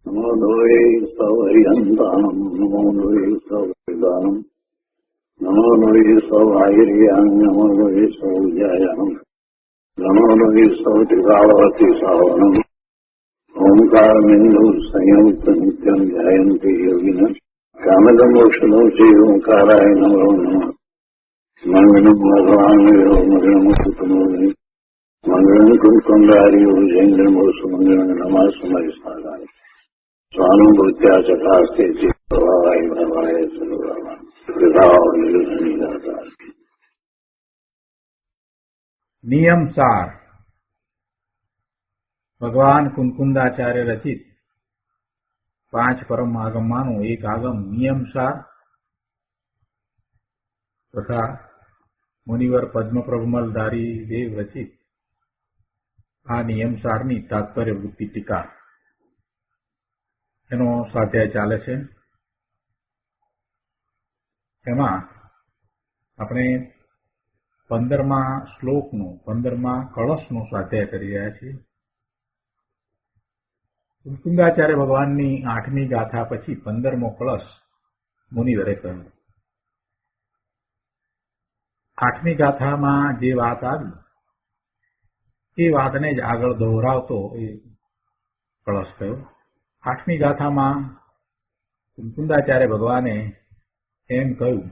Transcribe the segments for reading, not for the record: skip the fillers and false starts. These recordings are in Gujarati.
નમો લોહે સૌહરિહંતાનમ નમો લોહે સૌદાનમ નમો લોહે સૌહાયર્યામ નમો લોહે સૌજાયામ નમો લોહે સૌત્રિકાવતી સાવનમ ઓમકારમિંદુ સંયુક્ત નિત્યમ ધ્યાયંતિ યોગિન કામદમોક્ષનો છે ઓંકારાય નમો નમઃ મંગળમ ભગવાન મંગળમ કુટુંબોની મંગળમ કુંકુંડારીઓ જૈન્દ્રમો સુમંગળમ નમઃ સમય સાધાય સ્વાનુભૂત્યા ચકાસ્તે ચિત્તવાય ભવાય સર્વવા કૃપાઓ નિરુધની દાતા. નિયમસાર ભગવાન કુંકુંદાચાર્ય રચિત 5 પરમ આગમમાંનું એક આગમ નિયમસાર તથા મુનિવર પદ્મપ્રભમલધારી દેવ રચિત આ નિયમસારની તાત્પર્ય વૃત્તિ ટીકા એનો સ્વાધ્યાય ચાલે છે. એમાં આપણે 15મા શ્લોકનું 15મા કળશનું સ્વાધ્યાય કરી રહ્યા છીએ. કુંકુંદાચાર્ય ભગવાનની 8મી ગાથા પછી 15મો કળશ મુનિવરે કહ્યું. 8મી ગાથામાં જે વાત આવી એ વાતને જ આગળ દોહરાવતો એ કળશ થયો. 8મી ગાથામાં કુંકુંદાચાર્ય ભગવાને એમ કહ્યું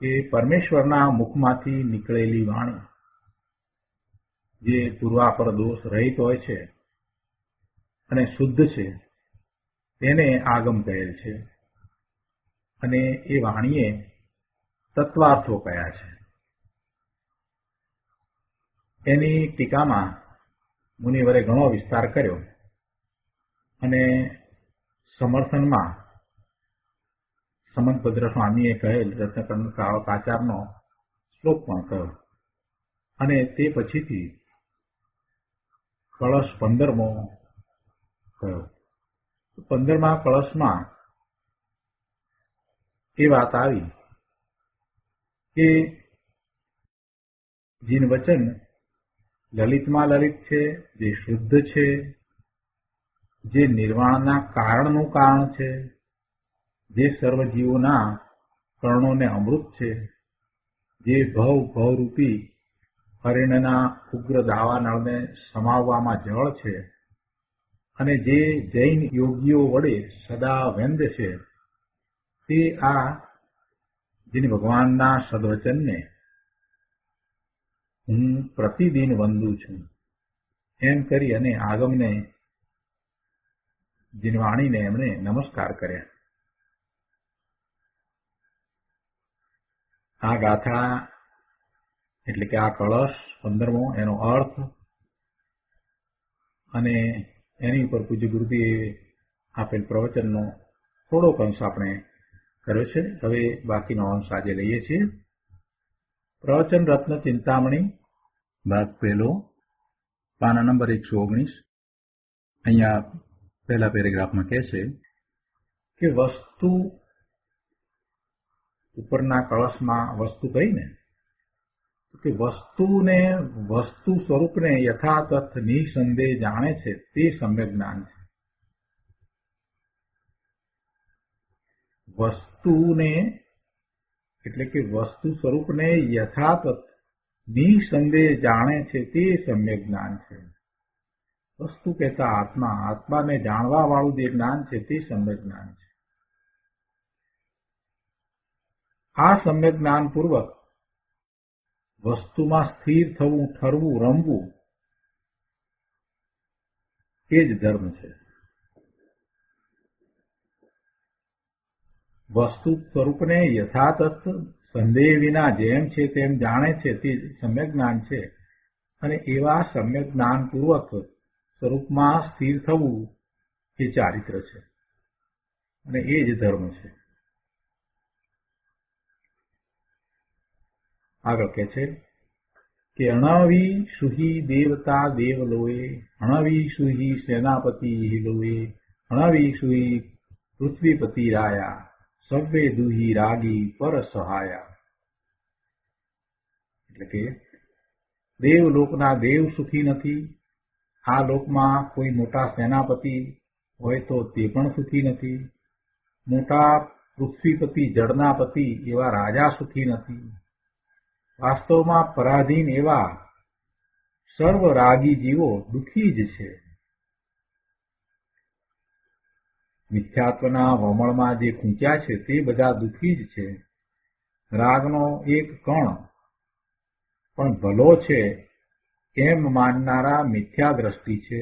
કે પરમેશ્વરના મુખમાંથી નીકળેલી વાણી જે પૂર્વાપર દોષ રહિત હોય છે અને શુદ્ધ છે તેને આગમ કહેલ છે અને એ વાણીએ તત્વાર્થો કયા છે. એની ટીકામાં મુનિવરે ઘણો વિસ્તાર કર્યો અને સમર્થનમાં સમંતભદ્ર સ્વામીએ કહેલ રત્નકર્ણકાચારનો શ્લોક પણ કહ્યો અને તે પછીથી કળશ 15મો કહ્યો. 15મા કળશમાં એ વાત આવી કે જીન વચન લલિતમાં લલિત છે, જે શુદ્ધ છે, જે નિર્વાણના કારણનું કારણ છે, જે સર્વ જીવોના કર્ણોને અમૃત છે, જે ભવરૂપી હરિણના ઉગ્ર દાવાનળને સમાવવામાં જળ છે અને જે જૈન યોગીઓ વડે સદા વેદ્ય છે, તે આ જીન ભગવાનના સદવચનને હું પ્રતિદિન વંદું છું એમ કરી અને આગમને જીનવાણીને એમણે નમસ્કાર કર્યા. આ ગાથા એટલે કે આ કળશ 15મો એનો અર્થ અને એની ઉપર પૂજ્ય ગુરુદેવે આપેલ પ્રવચનનો થોડોક અંશ આપણે કર્યો છે. હવે બાકીનો અંશ આજે લઈએ છીએ. પ્રવચન રત્ન ચિંતામણી ભાગ 1, પાના નંબર 119. અહીંયા પહેલા પેરેગ્રાફમાં કહે છે કે વસ્તુ ઉપરના કળશમાં વસ્તુ કહીને કે વસ્તુને વસ્તુ સ્વરૂપને યથાતથ નિસંદેહ જાણે છે તે સમ્યક જ્ઞાન છે. વસ્તુને એટલે કે વસ્તુ સ્વરૂપને યથાતથ નિસંદેહ જાણે છે તે સમ્યક જ્ઞાન છે. વસ્તુ કહેતા આત્મા, આત્માને જાણવા વાળું જે જ્ઞાન છે તે સમ્યક જ્ઞાન છે. આ સમ્યક જ્ઞાન પૂર્વક વસ્તુમાં સ્થિર થવું, ઠરવું, રમવું એ જ ધર્મ છે. વસ્તુ સ્વરૂપને યથાતથ સંદેહ વિના જેમ છે તેમ જાણે છે તે સમ્યક જ્ઞાન છે અને એવા સમ્યક જ્ઞાન પૂર્વક સ્વરૂપમાં સ્થિર થવું એ ચારિત્ર છે અને એ જ ધર્મ છે. આગળ કહે છે કે અણવી સુહી દેવતા દેવલોએ, અણવી સુહી સેનાપતિ હિલોએ, અણવી સુહી પૃથ્વીપતિ રાયા, સવ્વે દુહી રાગી પર સહાયા. એટલે કે દેવલોકના દેવ સુખી નથી, આ લોકમાં કોઈ મોટા સેનાપતિ હોય તો તે પણ સુખી નથી. મોટા પૃથ્વીપતિ જળના પતિ એવા રાજા સુખી નથી. વાસ્તવમાં પરાધીન એવા સર્વ રાગી જીવો દુઃખી જ છે. મિથ્યાત્વના વમળમાં જે ખૂંચ્યા છે તે બધા દુઃખી જ છે. રાગનો એક કણ પણ ભલો છે એમ માનનારા મિથ્યા દ્રષ્ટિ છે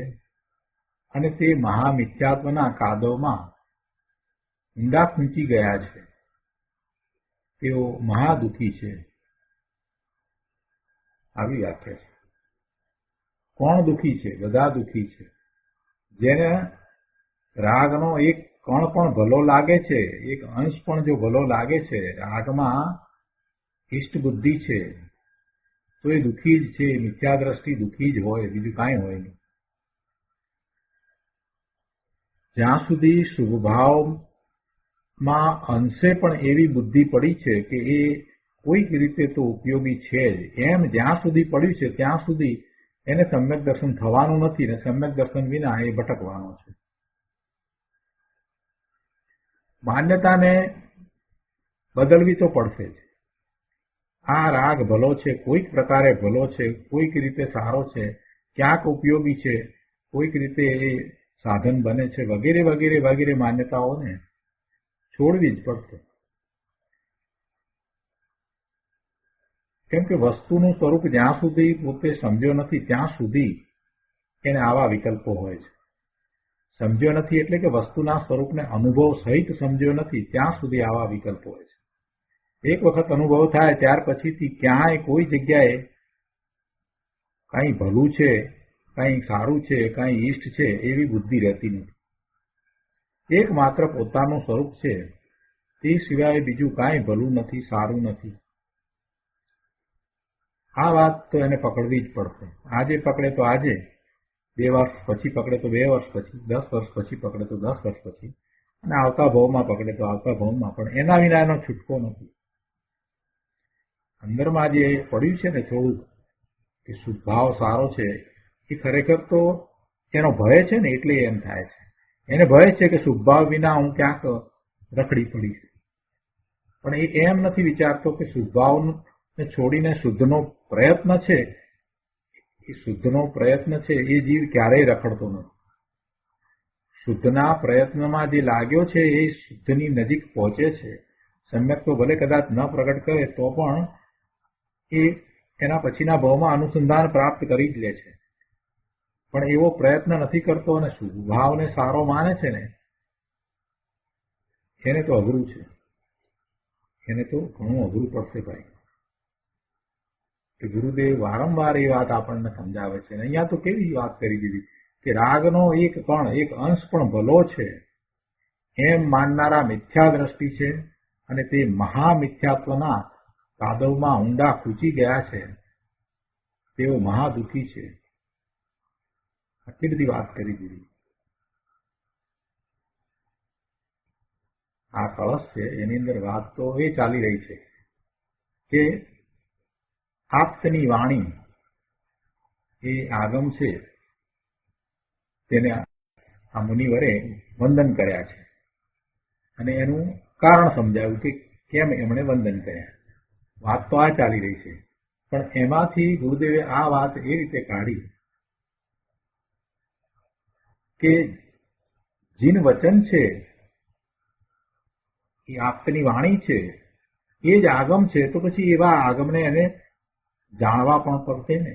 અને તે મહામિથ્યાત્વના કાદવમાં ઊંડા ખૂંચી ગયા છે. તેઓ મહાદુઃખી છે. આવી વ્યાખ્યા છે. કોણ દુઃખી છે? બધા દુઃખી છે. જેને રાગનો એક કણ પણ ભલો લાગે છે, એક અંશ પણ જો ભલો લાગે છે, રાગમાં ઇષ્ટ બુદ્ધિ છે, તો એ દુઃખી જ છે. મિથ્યા દ્રષ્ટિ દુઃખી જ હોય, બીજું કાંઈ હોય નહીં. જ્યાં સુધી શુભભાવમાં અંશે પણ એવી બુદ્ધિ પડી છે કે એ કોઈક રીતે તો ઉપયોગી છે જ, એમ જ્યાં સુધી પડ્યું છે ત્યાં સુધી એને સમ્યક દર્શન થવાનું નથી ને સમ્યક દર્શન વિના એ ભટકવાનો છે. માન્યતાને બદલવી તો પડશે જ. આ રાગ ભલો છે, કોઈક પ્રકારે ભલો છે, કોઈક રીતે સારો છે, ક્યાંક ઉપયોગી છે, કોઈક રીતે એ સાધન બને છે, વગેરે વગેરે વગેરે માન્યતાઓને છોડવી જ પડશે. કેમ કે વસ્તુનું સ્વરૂપ જ્યાં સુધી પોતે સમજ્યો નથી ત્યાં સુધી એને આવા વિકલ્પો હોય છે. સમજ્યો નથી એટલે કે વસ્તુના સ્વરૂપને અનુભવ સહિત સમજ્યો નથી ત્યાં સુધી આવા વિકલ્પો હોય છે. એક વખત અનુભવ થાય ત્યાર પછીથી ક્યાંય કોઈ જગ્યાએ કાંઈ ભલું છે, કાંઈ સારું છે, કાંઈ ઈષ્ટ છે એવી બુદ્ધિ રહેતી નથી. એકમાત્ર પોતાનું સ્વરૂપ છે, તે સિવાય બીજું કાંઈ ભલું નથી, સારું નથી. આ વાત તો એને પકડવી જ પડશે. આજે પકડે તો આજે, 2 વર્ષ પછી પકડે તો 2 વર્ષ પછી, 10 વર્ષ પછી પકડે તો 10 વર્ષ પછી, અને આવતા ભાવમાં પકડે તો આવતા ભાવમાં, પણ એના વિના એનો છૂટકો નથી. અંદરમાં જે પડ્યું છે ને થોડું કે શુદ્ધભાવ સારો છે, એ ખરેખર તો એનો ભય છે ને એટલે એમ થાય છે. એને ભય છે કે શુદ્ધભાવ વિના હું ક્યાંક રખડી પડીશ. પણ એ એમ નથી વિચારતો કે શુદ્ધભાવને છોડીને શુદ્ધનો પ્રયત્ન છે, એ શુદ્ધનો પ્રયત્ન છે એ જીવ ક્યારેય રખડતો નથી. શુદ્ધના પ્રયત્નમાં જે લાગ્યો છે એ શુદ્ધની નજીક પહોંચે છે. સમ્યક તો ભલે કદાચ ન પ્રગટ કરે તો પણ એ એના પછીના ભાવમાં અનુસંધાન પ્રાપ્ત કરી જ લે છે. પણ એવો પ્રયત્ન નથી કરતો અને શુદ્ધભાવને સારો માને છે ને એને તો અઘરું છે. એને તો ઘણું અઘરું પડશે ભાઈ. કે ગુરુદેવ વારંવાર એ વાત આપણને સમજાવે છે. અહીંયા તો કેવી વાત કરી દીધી કે રાગનો એક કણ, એક અંશ પણ ભલો છે એમ માનનારા મિથ્યા દ્રષ્ટિ છે અને તે મહામિથ્યાત્વના કાદવમાં ઊંડા ખૂંચી ગયા છે. તેઓ મહાદુઃખી છે. આટલી બધી વાત કરી દીધી. આ કળશ છે એની અંદર વાત તો એ ચાલી રહી છે કે આપની વાણી એ આગમ છે તેને આ મુનિવરે વંદન કર્યા છે અને એનું કારણ સમજાવ્યું કે કેમ એમણે વંદન કર્યા. વાત તો આ ચાલી રહી છે, પણ એમાંથી ગુરુદેવે આ વાત એ રીતે કાઢી કે જીન વચન છે એ આપની વાણી છે એ જ આગમ છે, તો પછી એવા આગમને એને જાણવા પણ પડશે ને,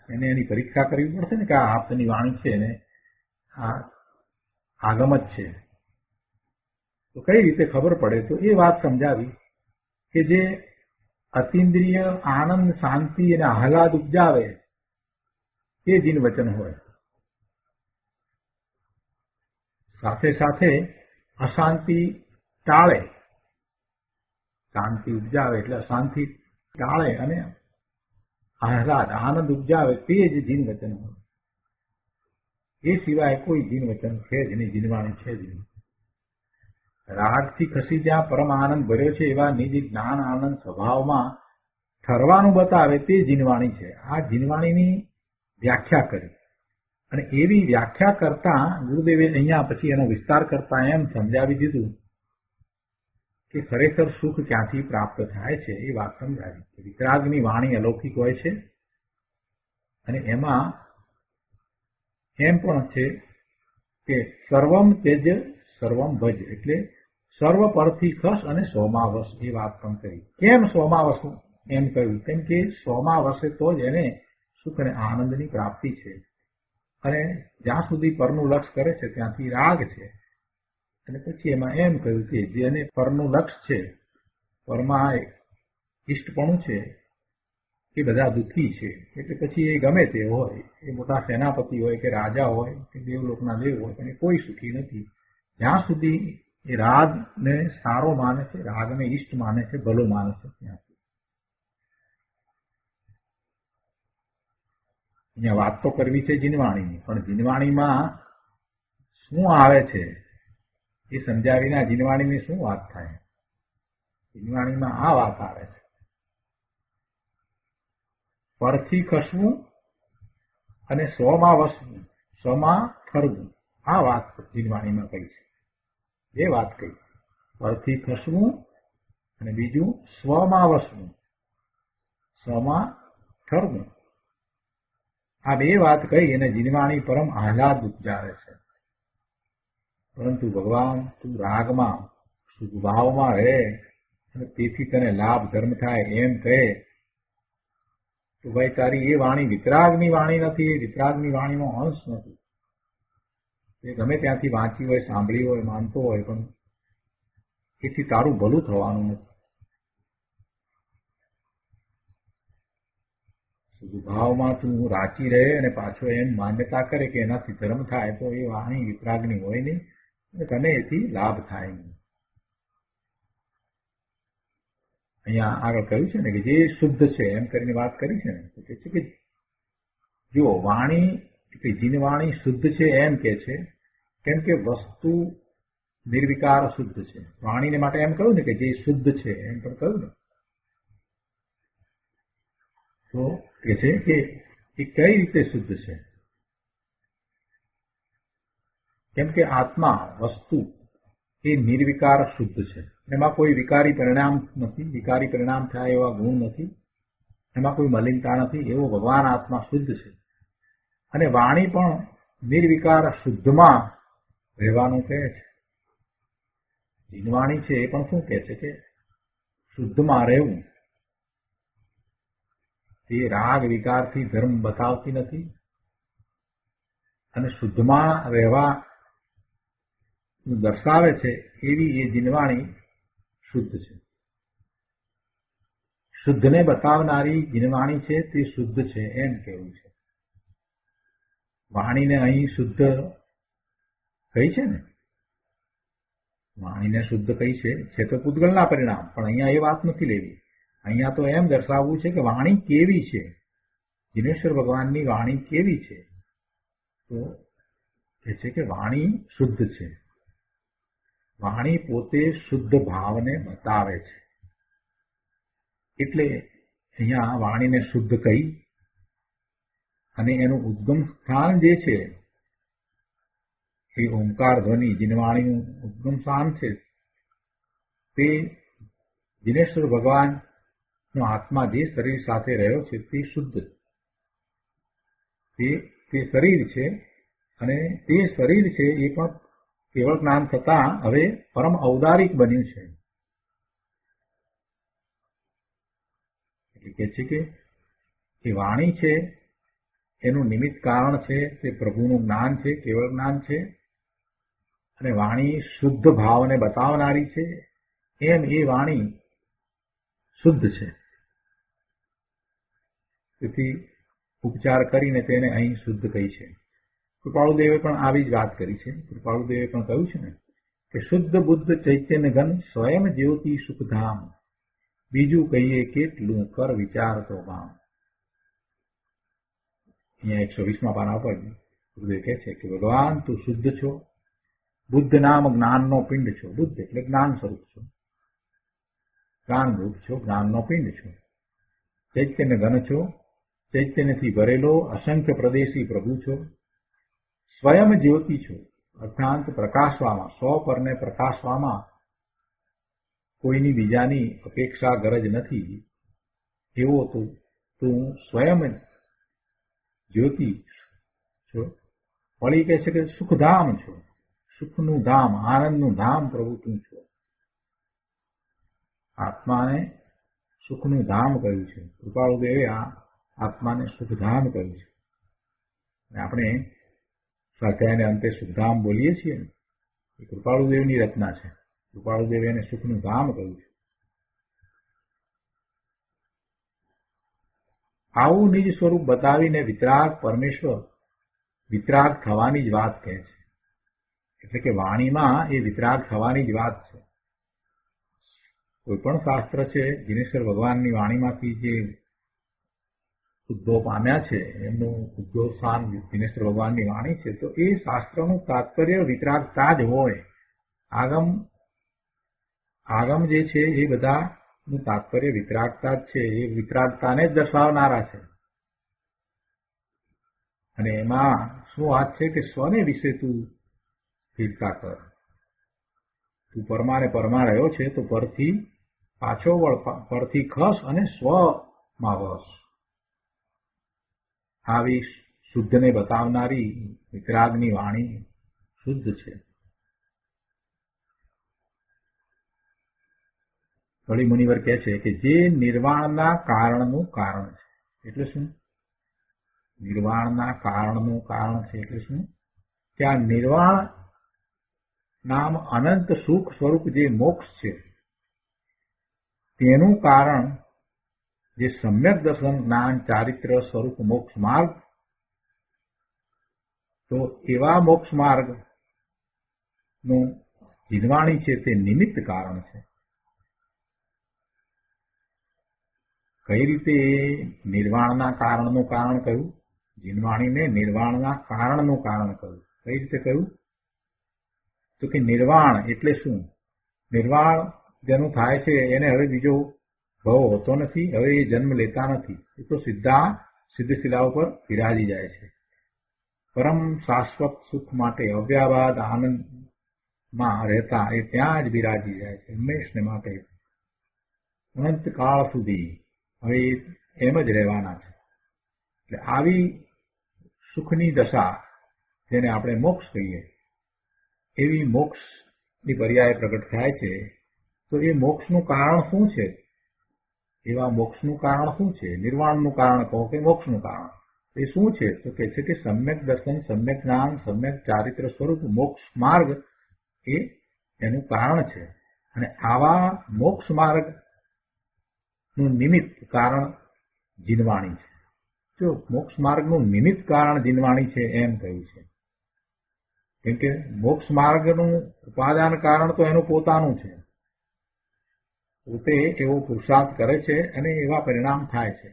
એને એની પરીક્ષા કરવી પડશે ને કે આ આપની વાણી છે ને આ આગમ જ છે. તો કઈ રીતે ખબર પડે? તો એ વાત સમજાવી કે જે અતિન્દ્રિય આનંદ, શાંતિ અને આહલાદ ઉપજાવે એ જીન વચન હોય, સાથે સાથે અશાંતિ ટાળે, શાંતિ ઉપજાવે એટલે અશાંતિ ટાળે અને આહલાદ આનંદ ઉપજાવે તે જ જીન વચન હોય. એ સિવાય કોઈ જીન વચન છે જ નહીં, જીનવાણી છે જ નહીં. રાગથી ખસી જ્યાં પરમ આનંદ ભર્યો છે એવા નિજ જ્ઞાન આનંદ સ્વભાવમાં ઠરવાનું બતાવે તે જીનવાણી છે. આ જીનવાણીની વ્યાખ્યા કરી અને એવી વ્યાખ્યા કરતા ગુરુદેવે અહીંયા પછી એનો વિસ્તાર કરતા એમ સમજાવી દીધું કે ખરેખર સુખ ક્યાંથી પ્રાપ્ત થાય છે એ વાત સમજાવી. વિતરાગની વાણી અલૌકિક હોય છે અને એમાં એમ પણ છે કે સર્વમ તેજ સર્વમ ભજ, એટલે સર્વ પરથી ખસ અને સ્વમાં વસ, એ વાત પણ કરી. કેમ સ્વમાં વસ એમ કહ્યું? કેમ કે સ્વમાં વસે તો જ એને સુખ અને આનંદની પ્રાપ્તિ છે. અને જ્યાં સુધી પરનું લક્ષ કરે છે ત્યાંથી રાગ છે. અને પછી એમાં એમ કહ્યું કે જેને પરનું લક્ષ છે, પરમાં ઇષ્ટપણું છે, એ બધા દુઃખી છે. એટલે પછી એ ગમે તે હોય, એ મોટા સેનાપતિ હોય કે રાજા હોય કે દેવલોકના દેવ હોય, પણ એ કોઈ સુખી નથી જ્યાં સુધી એ રાગને સારો માને છે, રાગને ઇષ્ટ માને છે, ભલો માને છે ત્યાં સુધી. અહીંયા વાત તો કરવી છે જીનવાણીની, પણ જીનવાણીમાં શું આવે છે એ સમજાવીને જીનવાણીની શું વાત થાય? જીનવાણીમાં આ વાત આવે છે, પરથી ખસવું અને સ્વમાં વસવું, સ્વમાં ઠરવું. આ વાત જીનવાણીમાં કહી છે. બે વાત કહી, પરથી ખસવું અને બીજું સ્વમાં વસવું, સ્વમાં ઠરવું. આ બે વાત કહી અને જીનવાણી પરમ આહલાદ ઉપજાવે છે. પરંતુ ભગવાન તું રાગમાં સુખભાવમાં રહે અને તેથી તને લાભ ધર્મ થાય એમ કહે તો ભાઈ તારી એ વાણી વિતરાગની વાણી નથી, એ વિતરાગની વાણીનો અંશ નથી. એ ગમે ત્યાંથી વાંચી હોય, સાંભળી હોય, માનતો હોય, પણ એથી તારું ભલું થવાનું નથી. ભાવમાં તું રાચી રહે અને પાછો એમ માન્યતા કરે કે એનાથી ધર્મ થાય તો એ વાણી વિતરાગની હોય નહીં અને તને એથી લાભ થાય નહીં. અહીંયા આગળ કહ્યું છે ને કે જે શુદ્ધ છે એમ કરીને વાત કરી છે ને, તો કે છે કે જો વાણી એટલે જીનવાણી શુદ્ધ છે એમ કે છે, કેમ કે વસ્તુ નિર્વિકાર શુદ્ધ છે. વાણીને માટે એમ કહ્યું ને કે જે શુદ્ધ છે એમ પણ કહ્યું ને, તો કે છે કે એ કઈ રીતે શુદ્ધ છે? કેમ કે આત્મા વસ્તુ એ નિર્વિકાર શુદ્ધ છે. એમાં કોઈ વિકારી પરિણામ નથી, વિકારી પરિણામ થાય એવા ગુણ નથી, એમાં કોઈ મલિનતા નથી. એવો ભગવાન આત્મા શુદ્ધ છે. અને વાણી પણ નિર્વિકાર શુદ્ધમાં રહેવાનું કહે છે. જીનવાણી છે એ પણ શું કહે છે કે શુદ્ધમાં રહેવું. એ રાગ વિકારથી ધર્મ બતાવતી નથી અને શુદ્ધમાં રહેવા દર્શાવે છે એવી એ જીનવાણી શુદ્ધ છે. શુદ્ધને બતાવનારી જીનવાણી છે તે શુદ્ધ છે એમ કહેવું છે. વાણીને અહીં શુદ્ધ કહી છે ને, વાણીને શુદ્ધ કહી છે તો પૂતગલના પરિણામ, પણ અહીંયા એ વાત નથી લેવી. અહીંયા તો એમ દર્શાવવું છે કે વાણી કેવી છે, જીનેશ્વર ભગવાનની વાણી કેવી છે. તો કહે છે કે વાણી શુદ્ધ છે. વાણી પોતે શુદ્ધ ભાવને બતાવે છે. એટલે અહીંયા વાણીને શુદ્ધ કહી અને એનું ઉદ્ગમ સ્થાન જે છે એ ઓમકાર ધ્વનિ જીનવાણીનું ઉદ્ગમ સ્થાન છે, તે જીનેશ્વર ભગવાનનો આત્મા જે શરીર સાથે રહ્યો છે તે શુદ્ધ, તે શરીર છે. અને તે શરીર છે એ પણ કેવળ જ્ઞાન થતા હવે પરમ ઔદારિક બન્યું છે. એટલે કે છે કે એ વાણી છે એનું નિમિત્ત કારણ છે તે પ્રભુનું જ્ઞાન છે, કેવળ જ્ઞાન છે. અને વાણી શુદ્ધ ભાવને બતાવનારી છે, એમ એ વાણી શુદ્ધ છે. તેથી ઉપચાર કરીને તેને અહીં શુદ્ધ કહી છે. કૃપાળુદેવે પણ આવી જ વાત કરી છે. કૃપાળુદેવે પણ કહ્યું છે ને કે શુદ્ધ બુદ્ધ ચૈતન્ય ઘન સ્વયં જ્યોતિ સુખધામ, બીજું કહીએ કેટલું કર વિચાર તો ગામ. અહીંયા 120મા પાના પર ગુરુદેવ કહે છે કે ભગવાન તું શુદ્ધ છો, બુદ્ધ નામ જ્ઞાનનો પિંડ છો. બુદ્ધ એટલે જ્ઞાન સ્વરૂપ છો, જ્ઞાનરૂપ છો, જ્ઞાનનો પિંડ છો. ચૈતન્ય ઘન છો, ચૈતન્યથી ભરેલો અસંખ્ય પ્રદેશી પ્રભુ છો. સ્વયં જ્યોતિ છું, અર્થાંત પ્રકાશવામાં, સ્વ પરને પ્રકાશવામાં કોઈની બીજાની અપેક્ષા ગરજ નથી એવો તું સ્વયં જ્યોતિ છો. વળી કહે છે કે સુખધામ છો, સુખનું ધામ, આનંદનું ધામ પ્રભુ તું છો. આત્માને સુખનું ધામ કહ્યું છે. કૃપાળુદેવે આ આત્માને સુખધામ કહ્યું છે. આપણે સ્વાધ્યાયને અંતે સુખધામ બોલીએ છીએ ને, એ કૃપાળુદેવની રચના છે. કૃપાળુદેવે એને સુખનું ધામ કહ્યું છે. આવું નિજ સ્વરૂપ બતાવીને વિતરાગ પરમેશ્વર વિતરાગ થવાની જ વાત કહે છે. એટલે કે વાણીમાં એ વિતરાગ થવાની જ વાત છે. કોઈ પણ શાસ્ત્ર છે, દિનેશ્વર ભગવાનની વાણીમાંથી જે ઉદ્ભવ પામ્યા છે, એમનું ઉદ્ભવસ્થાન દિનેશ્વર ભગવાનની વાણી છે, તો એ શાસ્ત્રનું તાત્પર્ય વિતરાગતા જ હોય. આગમ જે છે એ બધાનું તાત્પર્ય વિતરાગતા જ છે. એ વિતરાગતાને જ દર્શાવનારા છે. અને એમાં શું વાત છે કે સ્વને વિશે તું સ્થિરતા કર. તું પરમાને પરમા રહ્યો છે તો પરથી પાછો વળ, પરથી ખસ અને સ્વમાં વસ. આવી શુદ્ધને બતાવનારી વિતરાગની વાણી શુદ્ધ છે. વળી મુનિવર કહે છે કે જે નિર્વાણના કારણનું કારણ છે. એટલે શું? નિર્વાણના કારણનું કારણ છે એટલે શું? કે આ નિર્વાણ નામ અનંત સુખ સ્વરૂપ જે મોક્ષ છે, તેનું કારણ જે સમ્યક દર્શન, જ્ઞાન, ચારિત્ર સ્વરૂપ મોક્ષ માર્ગ, તો એવા મોક્ષ માર્ગનું જીનવાણી છે તે નિમિત્ત કારણ છે. કઈ રીતે નિર્વાણના કારણનું કારણ કહ્યું? જીનવાણીને નિર્વાણના કારણનું કારણ કહ્યું. કઈ રીતે કહ્યું? તો કે નિર્વાણ એટલે શું? નિર્વાણ જેનું થાય છે એને હવે બીજો ભાવ હોતો નથી, હવે એ જન્મ લેતા નથી. એ તો સીધા સિદ્ધશિલા ઉપર વિરાજી જાય છે. પરમ શાશ્વત સુખ માટે અવ્યાબાદ આનંદમાં રહેતા એ ત્યાં જ વિરાજી જાય છે, હંમેશને માટે અનંત કાળ સુધી હવે એમ જ રહેવાના છે. એટલે આવી સુખની દશા, જેને આપણે મોક્ષ કહીએ, એવી મોક્ષની પર્યાય પ્રગટ થાય છે. તો એ મોક્ષનું કારણ શું છે? એવા મોક્ષનું કારણ શું છે? નિર્વાણનું કારણ કહો કે મોક્ષનું કારણ, એ શું છે? તો કહે છે કે સમ્યક દર્શન, સમ્યક જ્ઞાન, સમ્યક ચારિત્ર સ્વરૂપ મોક્ષ માર્ગ એ એનું કારણ છે. અને આવા મોક્ષ માર્ગનું નિમિત્ત કારણ જીનવાણી છે. જો મોક્ષ માર્ગનું નિમિત્ત કારણ જીનવાણી છે એમ કહ્યું છે. કેમ કે મોક્ષ માર્ગનું ઉપાદાન કારણ તો એનું પોતાનું છે. પોતે એવો પુરુષાર્થ કરે છે અને એવા પરિણામ થાય છે.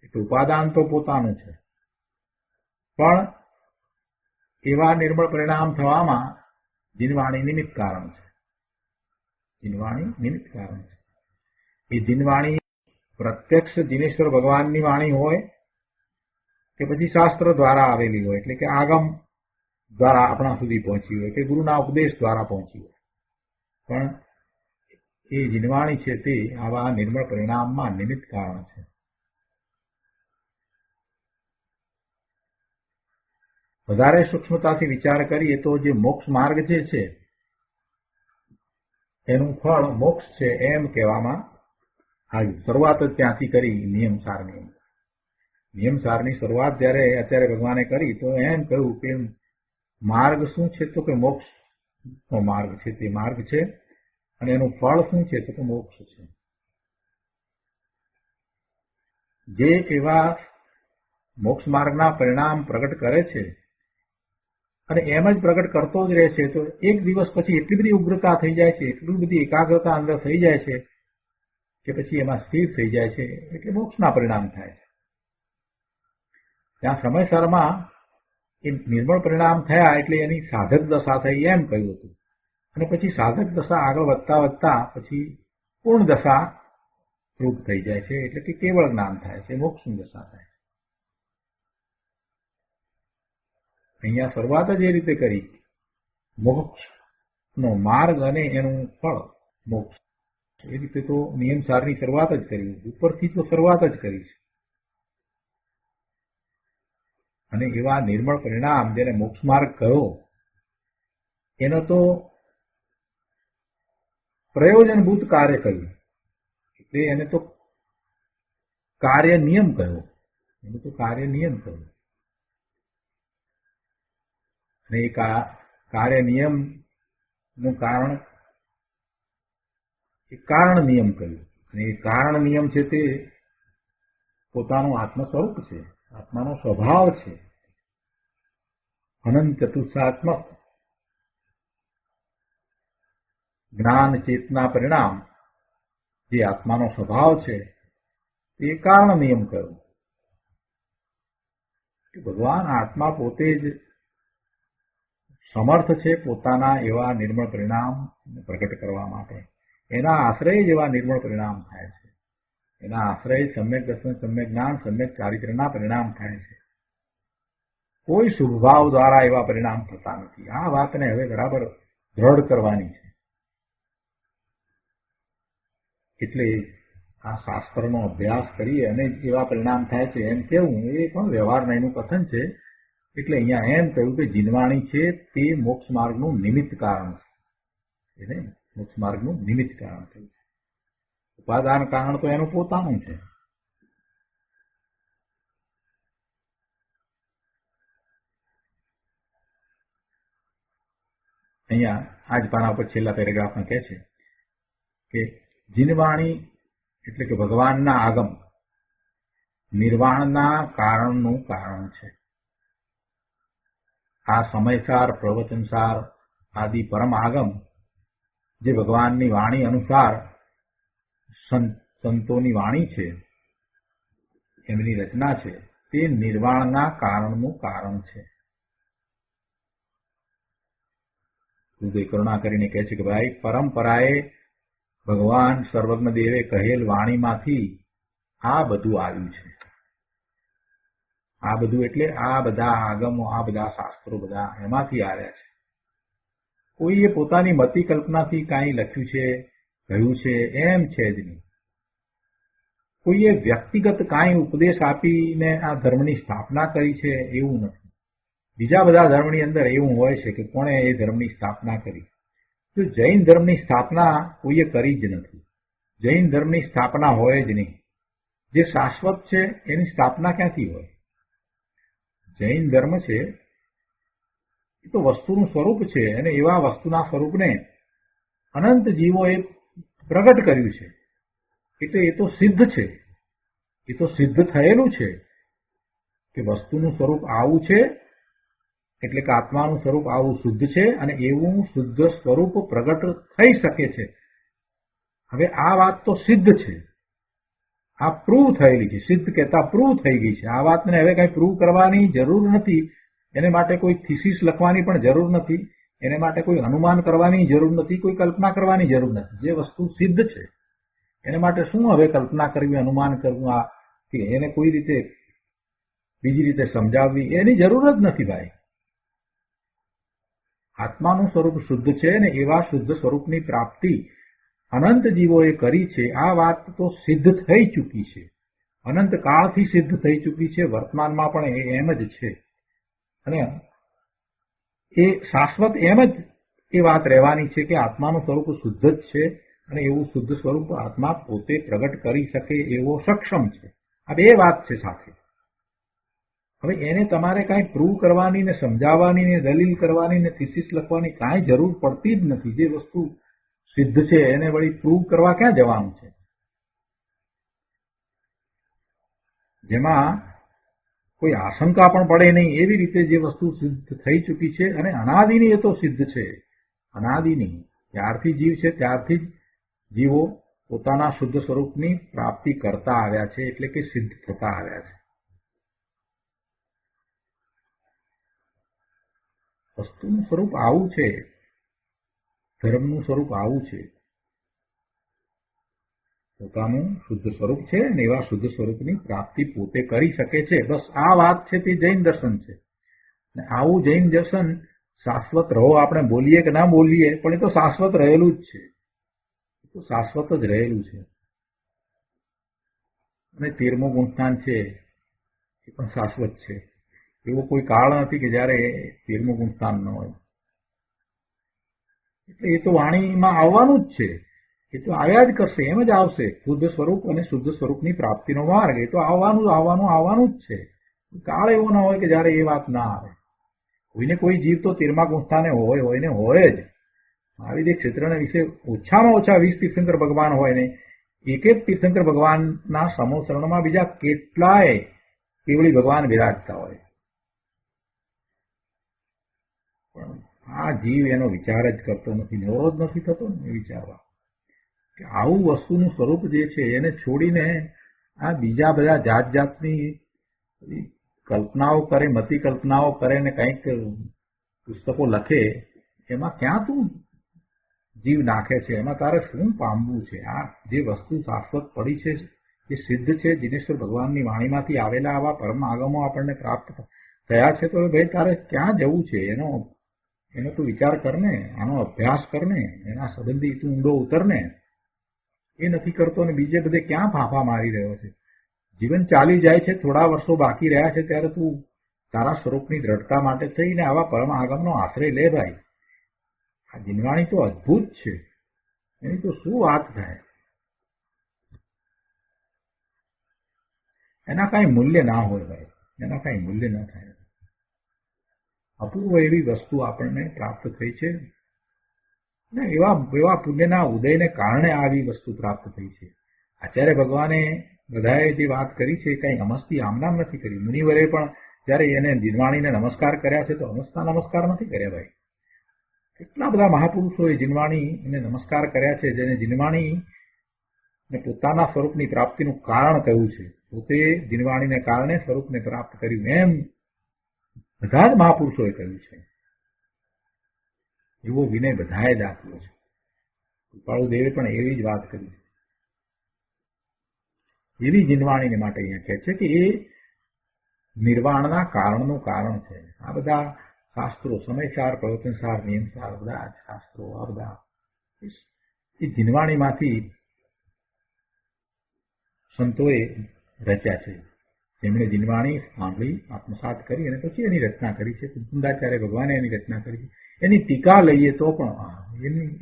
એટલે ઉપાદાન તો પોતાનું છે, પણ એવા નિર્મળ પરિણામ થવામાં જીનવાણી નિમિત્ત કારણ છે. જીનવાણી નિમિત્ત કારણ છે. એ જીનવાણી પ્રત્યક્ષ દિનેશ્વર ભગવાનની વાણી હોય કે પછી શાસ્ત્ર દ્વારા આવેલી હોય, એટલે કે આગમ દ્વારા આપણા સુધી પહોંચી હોય કે ગુરુના ઉપદેશ દ્વારા પહોંચી હોય, પણ એ જીનવાણી છે તે આવા નિર્મળ પરિણામમાં નિમિત્ત કારણ છે. વધારે સૂક્ષ્મતાથી વિચાર કરીએ તો જે મોક્ષ માર્ગ જે છે એનું ફળ મોક્ષ છે એમ કહેવામાં આવ્યું. શરૂઆત જ ત્યાંથી કરી નિયમસારની. નિયમસારની શરૂઆત જ્યારે અત્યારે ભગવાને કરી તો એમ કહ્યું કે માર્ગ શું છે? તો કે મોક્ષનો માર્ગ છે, તે માર્ગ છે. અને એનું ફળ શું છે? તો કે મોક્ષ છે. જે એવા મોક્ષ માર્ગના પરિણામ પ્રગટ કરે છે અને એમ જ પ્રગટ કરતો જ રહે છે, તો એક દિવસ પછી એટલી બધી ઉગ્રતા થઈ જાય છે, એટલી બધી એકાગ્રતા અંદર થઈ જાય છે કે પછી એમાં સ્થિર થઈ જાય છે, એટલે મોક્ષના પરિણામ થાય છે. ત્યાં સમયસરમાં એ નિર્મળ પરિણામ થયા એટલે એની સાધક દશા થઈ એમ કહ્યું હતું. અને પછી સાધક દશા આગળ વધતા વધતા પછી પૂર્ણ દશા રૂપ થઈ જાય છે, એટલે કે કેવળ જ્ઞાન થાય છે, મોક્ષની દશા થાય છે. અહીંયા શરૂઆત જ એ રીતે કરી, મોક્ષનો માર્ગ અને એનું ફળ મોક્ષ, એ રીતે તો નિયમસારની શરૂઆત જ કરી, ઉપરથી તો શરૂઆત જ કરી છે. અને એવા નિર્મળ પરિણામ જેને મોક્ષ માર્ગ કહ્યો એનો તો પ્રયોજનભૂત કાર્ય કહ્યું, એટલે એને તો કાર્ય નિયમ કહ્યો, એને તો કાર્ય નિયમ કહ્યું. અને એ કાર્ય નિયમ નું કારણ એ કારણ નિયમ કહ્યું. અને એ કારણ નિયમ છે તે પોતાનું આત્મ સ્વરૂપ છે, આત્માનો સ્વભાવ છે, અનંત ચતુષ્સાત્મક જ્ઞાન ચેતના પરિણામ જે આત્માનો સ્વભાવ છે તે કારણ નિયમ કહ્યો. ભગવાન આત્મા પોતે જ સમર્થ છે પોતાના એવા નિર્મળ પરિણામ પ્રગટ કરવા માટે. એના આશ્રય જ એવા નિર્મળ પરિણામ થાય છે. એના આશ્રય સમ્યક દર્શન, સમ્યક જ્ઞાન, સમ્યક ચારિત્રના પરિણામ થાય છે. કોઈ શુભભાવ દ્વારા એવા પરિણામ થતા નથી. આ વાતને હવે બરાબર દ્રઢ કરવાની છે. એટલે આ શાસ્ત્રનો અભ્યાસ કરીએ અને એવા પરિણામ થાય છે એમ કેવું એ પણ વ્યવહારના એનું કથન છે. એટલે અહીંયા એમ કહ્યું કે જીનવાણી છે તે મોક્ષ માર્ગનું નિમિત્ત કારણ છે. એને મોક્ષ માર્ગનું નિમિત્ત કારણ થયું છે. ઉપાદાન કારણ તો એનું પોતાનું છે. અહીંયા આજ પાના ઉપર છેલ્લા પેરેગ્રાફમાં કહે છે કે જીનવાણી એટલે કે ભગવાનના આગમ નિર્વાણના કારણનું કારણ છે. આ સમયસાર, પ્રવચનસાર આદિ પરમ આગમ જે ભગવાનની વાણી અનુસાર સંતોની વાણી છે, એમની રચના છે, તે નિર્વાણના કારણનું કારણ છે. હૃદય કરુણા કરીને કહે છે કે ભાઈ, પરંપરાએ ભગવાન સર્વજ્ઞ દેવે કહેલ વાણીમાંથી આ બધું આવ્યું છે. આ બધું એટલે આ બધા આગમો, આ બધા શાસ્ત્રો બધા એમાંથી આવ્યા છે. કોઈએ પોતાની મતિ કલ્પનાથી કાંઈ લખ્યું છે, કહ્યું છે એમ છે જ નહીં. કોઈએ વ્યક્તિગત કાંઈ ઉપદેશ આપીને આ ધર્મની સ્થાપના કરી છે એવું નથી. બીજા બધા ધર્મની અંદર એવું હોય છે કે કોણે એ ધર્મની સ્થાપના કરી. તો જૈન ધર્મની સ્થાપના કોઈએ કરી જ નથી. જૈન ધર્મની સ્થાપના હોય જ નહીં. જે શાશ્વત છે એની સ્થાપના ક્યાંથી હોય? જૈન ધર્મ છે એ તો વસ્તુનું સ્વરૂપ છે અને એવા વસ્તુના સ્વરૂપને અનંત જીવોએ પ્રગટ કર્યું છે. એટલે એ તો સિદ્ધ છે, એ તો સિદ્ધ થયેલું છે કે વસ્તુનું સ્વરૂપ આવું છે, એટલે કે આત્માનું સ્વરૂપ આવું શુદ્ધ છે અને એવું શુદ્ધ સ્વરૂપ પ્રગટ થઈ શકે છે. હવે આ વાત તો સિદ્ધ છે, આ પ્રૂવ થયેલી છે. સિદ્ધ કહેતા પ્રૂવ થઈ ગઈ છે. આ વાતને હવે કઈ પ્રૂવ કરવાની જરૂર નથી. એને માટે કોઈ થીસીસ લખવાની પણ જરૂર નથી. એને માટે કોઈ અનુમાન કરવાની જરૂર નથી, કોઈ કલ્પના કરવાની જરૂર નથી. જે વસ્તુ સિદ્ધ છે એને માટે શું હવે કલ્પના કરવી, અનુમાન કરવું, આ કે એને કોઈ રીતે બીજી રીતે સમજાવવી, એની જરૂર જ નથી ભાઈ. આત્માનું સ્વરૂપ શુદ્ધ છે ને એવા શુદ્ધ સ્વરૂપની પ્રાપ્તિ અનંત જીવોએ કરી છે. આ વાત તો સિદ્ધ થઈ ચૂકી છે, અનંત કાળથી સિદ્ધ થઈ ચૂકી છે. વર્તમાનમાં પણ એમ જ છે અને એ શાશ્વત એમ જ એ વાત રહેવાની છે કે આત્માનું સ્વરૂપ શુદ્ધ જ છે અને એવું શુદ્ધ સ્વરૂપ આત્મા પોતે પ્રગટ કરી શકે એવો સક્ષમ છે. આ બે વાત છે સાથે. હવે એને તમારે કાંઈ પ્રૂવ કરવાની ને સમજાવવાની ને દલીલ કરવાની ને થીસીસ લખવાની કાંઈ જરૂર પડતી જ નથી. જે વસ્તુ સિદ્ધ છે એને વળી પ્રૂવ કરવા ક્યાં જવાનું છે? જેમાં કોઈ આશંકા પણ પડે નહીં એવી રીતે જે વસ્તુ સિદ્ધ થઈ ચૂકી છે અને અનાદિની એ તો સિદ્ધ છે. અનાદિની ત્યારથી જીવ છે ત્યારથી જ જીવો પોતાના શુદ્ધ સ્વરૂપની પ્રાપ્તિ કરતા આવ્યા છે, એટલે કે સિદ્ધ થતા આવ્યા છે. વસ્તુનું સ્વરૂપ આવું છે, ધર્મનું સ્વરૂપ આવું છે. પોતાનું શુદ્ધ સ્વરૂપ છે અને એવા શુદ્ધ સ્વરૂપની પ્રાપ્તિ પોતે કરી શકે છે. બસ આ વાત છે તે જૈન દર્શન છે. આવું જૈન દર્શન શાશ્વત રહો આપણે બોલીએ કે ના બોલીએ, પણ એ તો શાશ્વત રહેલું જ છે, એ તો શાશ્વત જ રહેલું છે. અને 13મું ગુણસ્થાન છે એ પણ શાશ્વત છે. એવો કોઈ કાળ નથી કે જયારે 13મું ગુણસ્થાન ન હોય. એટલે એ તો વાણીમાં આવવાનું જ છે, એ તો આવ્યા જ કરશે, એમ જ આવશે. શુદ્ધ સ્વરૂપ અને શુદ્ધ સ્વરૂપની પ્રાપ્તિનો માર્ગ એ તો આવવાનું જ છે. કાળ એવો ના હોય કે જયારે એ વાત ના આવે. કોઈને કોઈ જીવ તો 13મા ગુણસ્થાને હોય જ. મહાવીર ક્ષેત્રના વિશે ઓછામાં ઓછા 20 તીર્થંકર ભગવાન હોય ને, એક એક તીર્થંકર ભગવાનના સમોસરણમાં બીજા કેટલાય કેવળી ભગવાન વિરાજતા હોય. પણ આ જીવ એનો વિચાર જ કરતો નથી, નવરો જ નથી થતો ને એ વિચારવા કે આવું વસ્તુનું સ્વરૂપ જે છે એને છોડીને આ બીજા બધા જાત જાતની કલ્પનાઓ કરે, મતિ કલ્પનાઓ કરે ને કંઈક પુસ્તકો લખે, એમાં ક્યાં તું જીવ નાખે છે? એમાં તારે શું પામવું છે? આ જે વસ્તુ શાશ્વત પડી છે, જે સિદ્ધ છે, જિનેશ્વર ભગવાનની વાણીમાંથી આવેલા આવા પરમ આગમો આપણને પ્રાપ્ત થયા છે, તો ભાઈ તારે ક્યાં જવું છે? એનો તું વિચાર કરને, આનો અભ્યાસ કરને, એના સંબંધી તું ઊંડો ઉતરને. એ નથી કરતો ને બીજે બધે ક્યાં ફાંફા મારી રહ્યો છે? જીવન ચાલી જાય છે, થોડા વર્ષો બાકી રહ્યા છે, ત્યારે તું તારા સ્વરૂપની દ્રઢતા માટે થઈને આવા પરમ આગમનો આશ્રય લે ભાઈ. આ જીનવાણી તો અદભુત છે, એની તો શું વાત થાય? એના કાંઈ મૂલ્ય ના હોય ભાઈ, એના કાંઈ મૂલ્ય ના થાય. અપૂર્વ એવી વસ્તુ આપણને પ્રાપ્ત થઈ છે ને એવા પુણ્યના ઉદયને કારણે આવી વસ્તુ પ્રાપ્ત થઈ છે. આચાર્ય ભગવાને બધાએ જે વાત કરી છે કઈ અમસ્તી આમનામ નથી કરી. મુનિવરે પણ જયારે એને જીનવાણીને નમસ્કાર કર્યા છે તો અમસ્તા નમસ્કાર નથી કર્યા ભાઈ. કેટલા બધા મહાપુરુષોએ જીનવાણીને નમસ્કાર કર્યા છે, જેને જીનવાણી ને પોતાના સ્વરૂપની પ્રાપ્તિનું કારણ કહ્યું છે, પોતે જીનવાણીને કારણે સ્વરૂપને પ્રાપ્ત કર્યું, એમ બધા જ મહાપુરુષોએ કહ્યું છે. એવો વિનય બધાએ જ આપ્યો છે. કૃપાળુદેવે પણ એવી જ વાત કરી છે. એવી જીનવાણીને માટે અહીંયા કહે છે કે એ નિર્વાણના કારણનું કારણ છે. આ બધા શાસ્ત્રો, સમયસાર, પ્રવચનસાર, નિયમસાર, બધા જ શાસ્ત્રો આ બધા એ જીનવાણીમાંથી સંતોએ રચ્યા છે. તેમણે જીનવાણી સાંભળી, આત્મસાત કરી અને પછી એની રચના કરી છે. કુંદાચાર્ય ભગવાને એની રચના કરી છે. એની ટીકા લઈએ તો પણ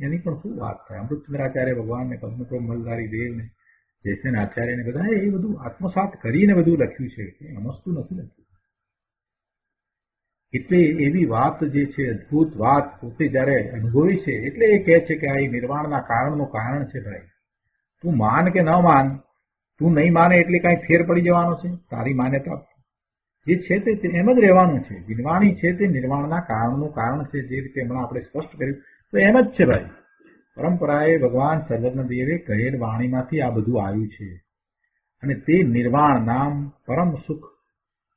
એની પણ શું વાત થાય? અમૃતચંદ્રાચાર્ય ભગવાનને, પદ્મપ્રભ મલધારી દેવને, જયસેન આચાર્યને બધાએ એ બધું આત્મસાત કરીને બધું લખ્યું છે, અમસ્તું નથી લખ્યું. એટલે એવી વાત જે છે, અદભુત વાત પોતે જયારે અનુભવી છે, એટલે એ કહે છે કે આ નિર્વાણના કારણનું કારણ છે ભાઈ. તું માન કે ન માન, તું નહીં માને એટલે કાંઈ ફેર પડી જવાનો છે? તારી માન્યતા જે છે તે એમ જ રહેવાનું છે. જીનવાણી છે તે નિર્વાણના કારણનું કારણ છે, જે રીતે હમણાં આપણે સ્પષ્ટ કર્યું તો એમ જ છે ભાઈ. પરંપરાએ ભગવાન સર્વજ્ઞદેવે કહેલ વાણીમાંથી આ બધું આવ્યું છે. અને તે નિર્વાણ નામ પરમ સુખ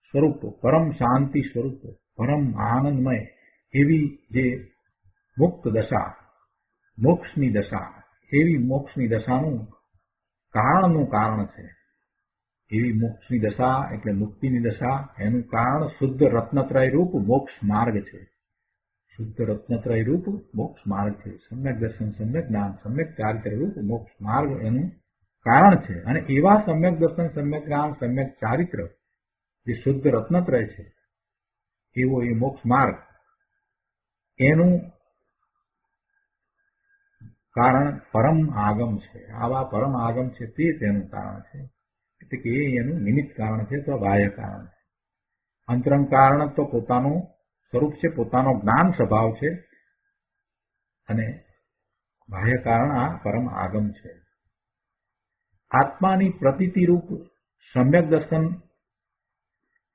સ્વરૂપ, પરમ શાંતિ સ્વરૂપ, પરમ આનંદમય એવી જે મુક્ત દશા, મોક્ષની દશા, એવી મોક્ષની દશાનું કારણનું કારણ છે. એવી મોક્ષની દશા એટલે મુક્તિની દશા, એનું કારણ શુદ્ધ રત્નત્રય રૂપ મોક્ષ માર્ગ છે. શુદ્ધ રત્નત્રય રૂપ મોક્ષ માર્ગ છે. સમ્યક દર્શન, સમ્યક જ્ઞાન, સમ્યક ચારિત્ર રૂપ મોક્ષ માર્ગ એનું કારણ છે. અને એવા સમ્યક દર્શન, સમ્યક જ્ઞાન, સમ્યક ચારિત્ર જે શુદ્ધ રત્નત્રય છે, એવો એ મોક્ષ માર્ગ, એનું કારણ પરમ આગમ છે. આવા પરમ આગમ છે તે તેનું કારણ છે. એટલે કે એ એનું નિમિત્ત કારણ છે, તો બાહ્ય કારણ છે. અંતરંગ કારણ તો પોતાનું સ્વરૂપ છે, પોતાનો જ્ઞાન સ્વભાવ છે, અને બાહ્ય કારણ આ પરમ આગમ છે. આત્માની પ્રતીતિ રૂપ સમ્યક દર્શન,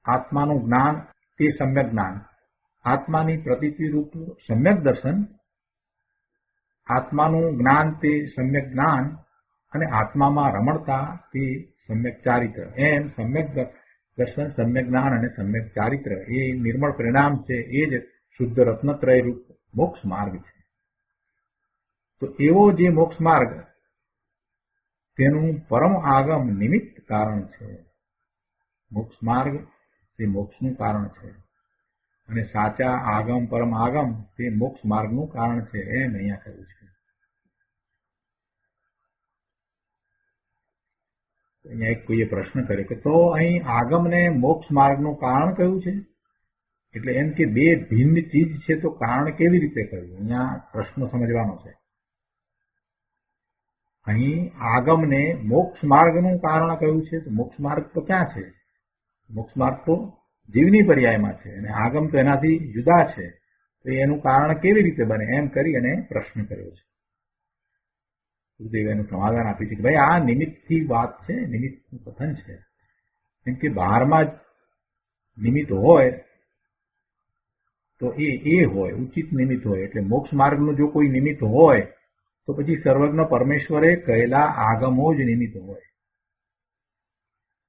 આત્માનું જ્ઞાન તે સમ્યક જ્ઞાન, આત્માની પ્રતીતિ રૂપ સમ્યક દર્શન, આત્માનું જ્ઞાન તે સમ્યક જ્ઞાન, અને આત્મામાં રમણતા તે સમ્યક ચારિત્ર. એમ સમ્યક દર્શન, સમ્યક જ્ઞાન અને સમ્યક ચારિત્ર એ નિર્મળ પરિણામ છે. એ જ શુદ્ધ રત્નત્રય રૂપ મોક્ષ માર્ગ છે. તો એવો જે મોક્ષ માર્ગ, તેનું પરમ આગમ નિમિત્ત કારણ છે. મોક્ષ માર્ગ એ મોક્ષનું કારણ છે. અને સાચા આગમ પરમ આગમ તે મોક્ષ માર્ગનું કારણ છે એમ અહીંયા કહ્યું છે. અહીંયા એક કોઈએ પ્રશ્ન કર્યો કે તો અહીં આગમને મોક્ષ માર્ગનું કારણ કયું છે? એટલે એમ કે બે ભિન્ન ચીજ છે તો કારણ કેવી રીતે કહ્યું? અહીંયા પ્રશ્ન સમજવાનો છે. અહીં આગમને મોક્ષ માર્ગનું કારણ કયું છે? તો મોક્ષ માર્ગ તો ક્યાં છે? મોક્ષ માર્ગ તો જીવની પર્યાયમાં છે અને આગમ તો એનાથી જુદા છે. તો એનું કારણ કેવી રીતે બને એમ કરી અને પ્રશ્ન કર્યો છે. ગુરુદેવે એનું સમાધાન આપ્યું છે કે ભાઈ આ નિમિત્તથી વાત છે, નિમિત્તનું કથન છે. કેમ કે બહારમાં જ નિમિત્ત હોય તો એ હોય, ઉચિત નિમિત્ત હોય. એટલે મોક્ષ માર્ગનું જો કોઈ નિમિત્ત હોય તો પછી સર્વજ્ઞ પરમેશ્વરે કહેલા આગમો જ નિમિત્ત હોય.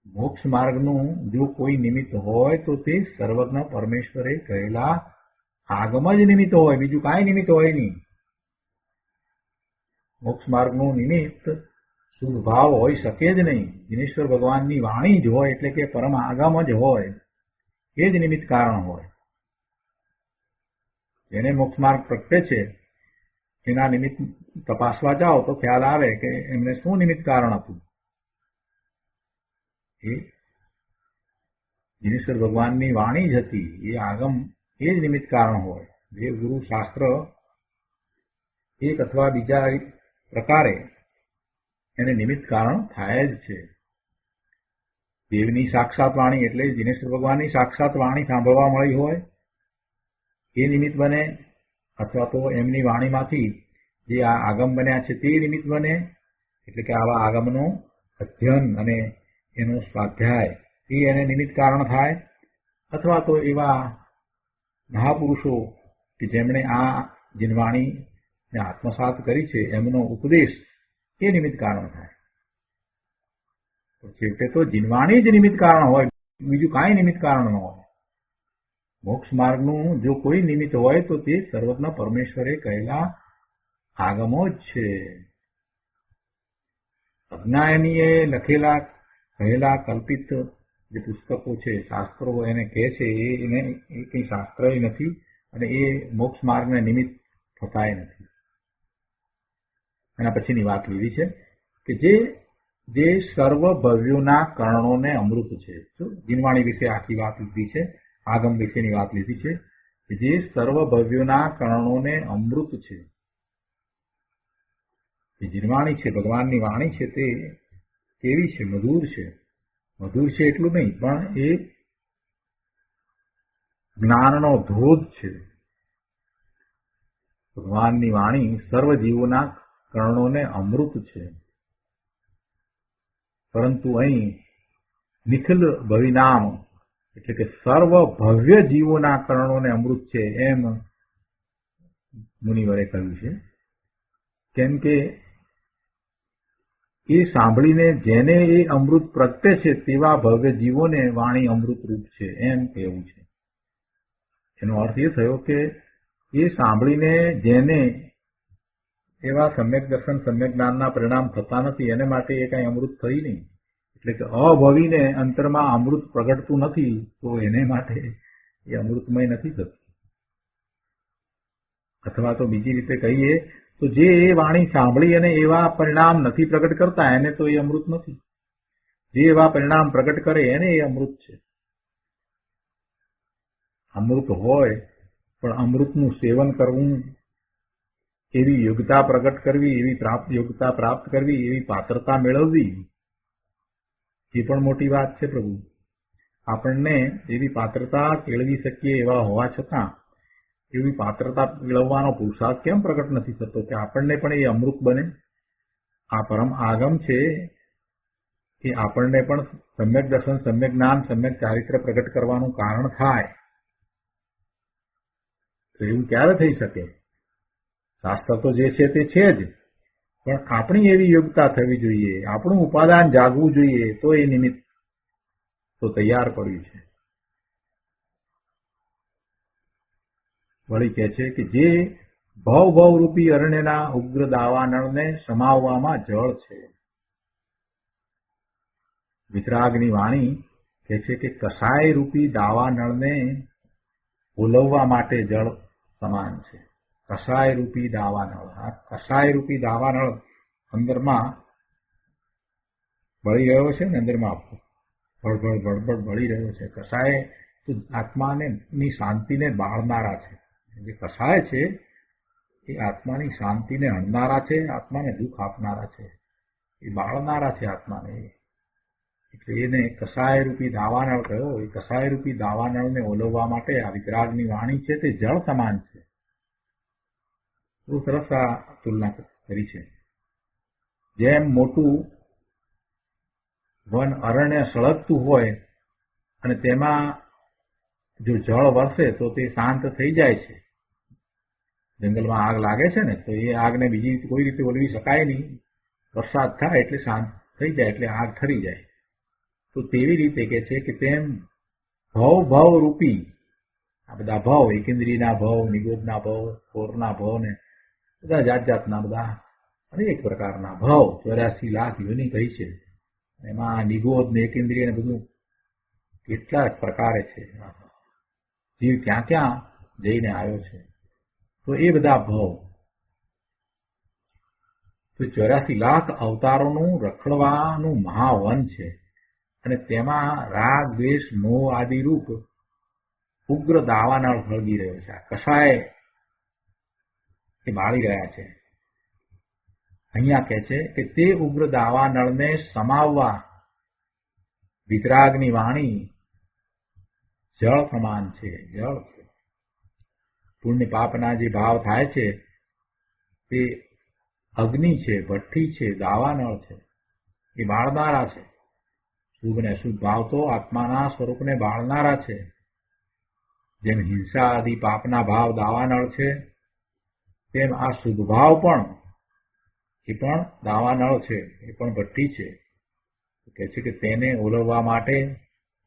મોક્ષ માર્ગનું જો કોઈ નિમિત્ત હોય તો તે સર્વજ્ઞ પરમેશ્વરે કહેલા આગમ જ નિમિત્ત હોય, બીજું કાંઈ નિમિત્ત હોય નહીં. મોક્ષ માર્ગનું નિમિત્ત શુદ્ધ ભાવ હોઈ શકે જ નહીં. દિનેશ્વર ભગવાનની વાણી જ હોય, એટલે કે પરમ આગમ જ હોય, એ જ નિમિત્ત કારણ હોય. એને મોક્ષ માર્ગ પ્રગટે છે એના નિમિત્ત તપાસવા જાઓ તો ખ્યાલ આવે કે એમને શું નિમિત્ત કારણ હતું. એ દિનેશ્વર ભગવાનની વાણી જ હતી, એ આગમ એ જ નિમિત્ત કારણ હોય. દેવ ગુરુ શાસ્ત્ર એક અથવા બીજા પ્રકારે એને નિમિત્ત કારણ થાય જ છે. દેવની સાક્ષાત વાણી એટલે દિનેશ્વર ભગવાનની સાક્ષાત વાણી સાંભળવા મળી હોય એ નિમિત્ત બને, અથવા તો એમની વાણીમાંથી જે આ આગમ બન્યા છે તે નિમિત્ત બને. એટલે કે આવા આગમનું અધ્યયન અને એનો સ્વાધ્યાય એ એને નિમિત્ત કારણ થાય. અથવા તો એવા મહાપુરુષો કે જેમણે આ જીનવાણીને આત્મસાત કરી છે એમનો ઉપદેશ એ નિમિત્ત કારણ થાય. છેવટે તો જીનવાણી જ નિમિત્ત કારણ હોય, બીજું કાંઈ નિમિત્ત કારણ ન હોય. મોક્ષ માર્ગનું જો કોઈ નિમિત્ત હોય તો તે સર્વજ્ઞ પરમેશ્વરે કહેલા આગમો જ છે. અજ્ઞાનીએ લખેલા કહેલા કલ્પિત જે પુસ્તકો છે, શાસ્ત્રો એને કહે છે, એને એ કંઈ શાસ્ત્ર નથી અને એ મોક્ષ માર્ગને નિમિત્ત થતાય નથી. એના પછીની વાત લીધી છે કે જે સર્વ ભવ્યોના કર્ણોને અમૃત છે. જીનવાણી વિશે આખી વાત લીધી છે, આગમ વિશેની વાત લીધી છે કે જે સર્વ ભવ્યોના કર્ણોને અમૃત છે. જે જીનવાણી છે, ભગવાનની વાણી છે, તે કેવી છે? મધુર છે. મધુર છે એટલું નહીં, પણ એ જ્ઞાનનો ધોધ છે. ભગવાનની વાણી સર્વ જીવોના કર્ણોને અમૃત છે. પરંતુ અહીં નિખિલ ભવિનામ એટલે કે સર્વ ભવ્ય જીવોના કર્ણોને અમૃત છે એમ મુનિવરે કહ્યું છે. કેમ કે એ સાંભળીને જેને એ અમૃત પ્રગટે છે તેવા ભવ્ય જીવોને વાણી અમૃત રૂપ છે એમ કહેવું છે. એનો અર્થ એ થયો કે એ સાંભળીને જેને એવા સમ્યક દર્શન સમ્યક જ્ઞાનના પરિણામ થતા નથી એને માટે એ કાંઈ અમૃત થઈ નહીં. એટલે કે અભવીને અંતરમાં અમૃત પ્રગટતું નથી તો એને માટે એ અમૃતમય નથી થતું. અથવા તો બીજી રીતે કહીએ તો જે એ વાણી સાંભળી અને એવા પરિણામ નથી પ્રગટ કરતા એને તો એ અમૃત નથી. જે એવા પરિણામ પ્રગટ કરે એને એ અમૃત છે. અમૃત હોય પણ અમૃતનું સેવન કરવું, એવી યોગ્યતા પ્રગટ કરવી, એવી યોગ્યતા પ્રાપ્ત કરવી, એવી પાત્રતા મેળવવી એ પણ મોટી વાત છે. પ્રભુ આપણને એવી પાત્રતા કેળવી શકીએ એવા હોવા છતાં એવી પાત્રતા મેળવવાનો પુરુષાર્થ કેમ પ્રગટ નથી થતો કે આપણને પણ એ અમૃત બને? આ પરમ આગમ છે એ આપણને પણ સમ્યક દર્શન સમ્યક જ્ઞાન સમ્યક ચારિત્ર પ્રગટ કરવાનું કારણ થાય. તો એવું ક્યારે થઈ શકે? શાસ્ત્ર તો જે છે તે છે જ, પણ આપણી એવી યોગ્યતા થવી જોઈએ, આપણું ઉપાદાન જાગવું જોઈએ, તો એ નિમિત્ત તો તૈયાર પડ્યું છે. વળી કહે છે કે જે ભવ રૂપી અરણ્યના ઉગ્ર દાવાનળને સમાવવામાં જળ છે. વિતરાગની વાણી કહે છે કે કસાય રૂપી દાવાનળને ઓલવવા માટે જળ સમાન છે. કષાય રૂપી દાવાનળ. આ કષાય રૂપી દાવાનળ અંદરમાં બળી રહ્યો છે ને, અંદરમાં ભળભળ ભળભળ બળી રહ્યો છે. કષાય તો આત્માને ની શાંતિને બાળનારા છે. જે કષાય છે એ આત્માની શાંતિને હણનારા છે, આત્માને દુઃખ આપનારા છે, એ બાળનારા છે આત્માને. એટલે એને કષાય રૂપી દાવાનળ કહ્યો. એ કષાય રૂપી દાવાનળને ઓલવવા માટે આ વિતરાગની વાણી છે તે જળ સમાન છે. બહુ સરસ આ તુલના કરી છે. જેમ મોટું વન અરણ્ય સળગતું હોય અને તેમાં જો જળ વરસે તો તે શાંત થઈ જાય છે. જંગલમાં આગ લાગે છે ને, તો એ આગને બીજી કોઈ રીતે ઓલવી શકાય નહીં. વરસાદ થાય એટલે શાંત થઈ જાય, એટલે આગ ઠરી જાય. તો તેવી રીતે કે છે કે તેમ ભવ રૂપી આ બધા ભાવ, એકેન્દ્રિયના ભાવ, નિગોદના ભાવ, કોરના ભાવ ને બધા જાત જાતના બધા અનેક પ્રકારના ભાવ 84 લાખ યોની કહી છે. એમાં નિગોદ ને એકેન્દ્રિય ને બધું કેટલાક પ્રકારે છે. જીવ ક્યાં ક્યાં જઈને આવ્યો છે. તો એ બધા ભાવ તો 84 લાખ અવતારોનું રખડવાનું મહાવન છે. અને તેમાં રાગ, દ્વેષ, મોહ આદિ રૂપ ઉગ્ર દાવાનળ સળગી રહ્યો છે. આ કષાય એ બાળી રહ્યા છે. અહીંયા કહે છે કે તે ઉગ્ર દાવાનળને સમાવવા વિતરાગની વાણી જળ સમાન છે. જળ છે. પુણ્ય પાપના જે ભાવ થાય છે તે અગ્નિ છે, ભઠ્ઠી છે, દાવાનળ છે, એ બાળનારા છે. શુભ ને અશુભ ભાવ તો આત્માના સ્વરૂપને બાળનારા છે. જેમ હિંસા આદિ પાપના ભાવ દાવાનળ છે, તેમ આ શુભ ભાવ પણ એ પણ દાવાનળ છે, એ પણ ભઠ્ઠી છે. કહે છે કે તેને ઓલવવા માટે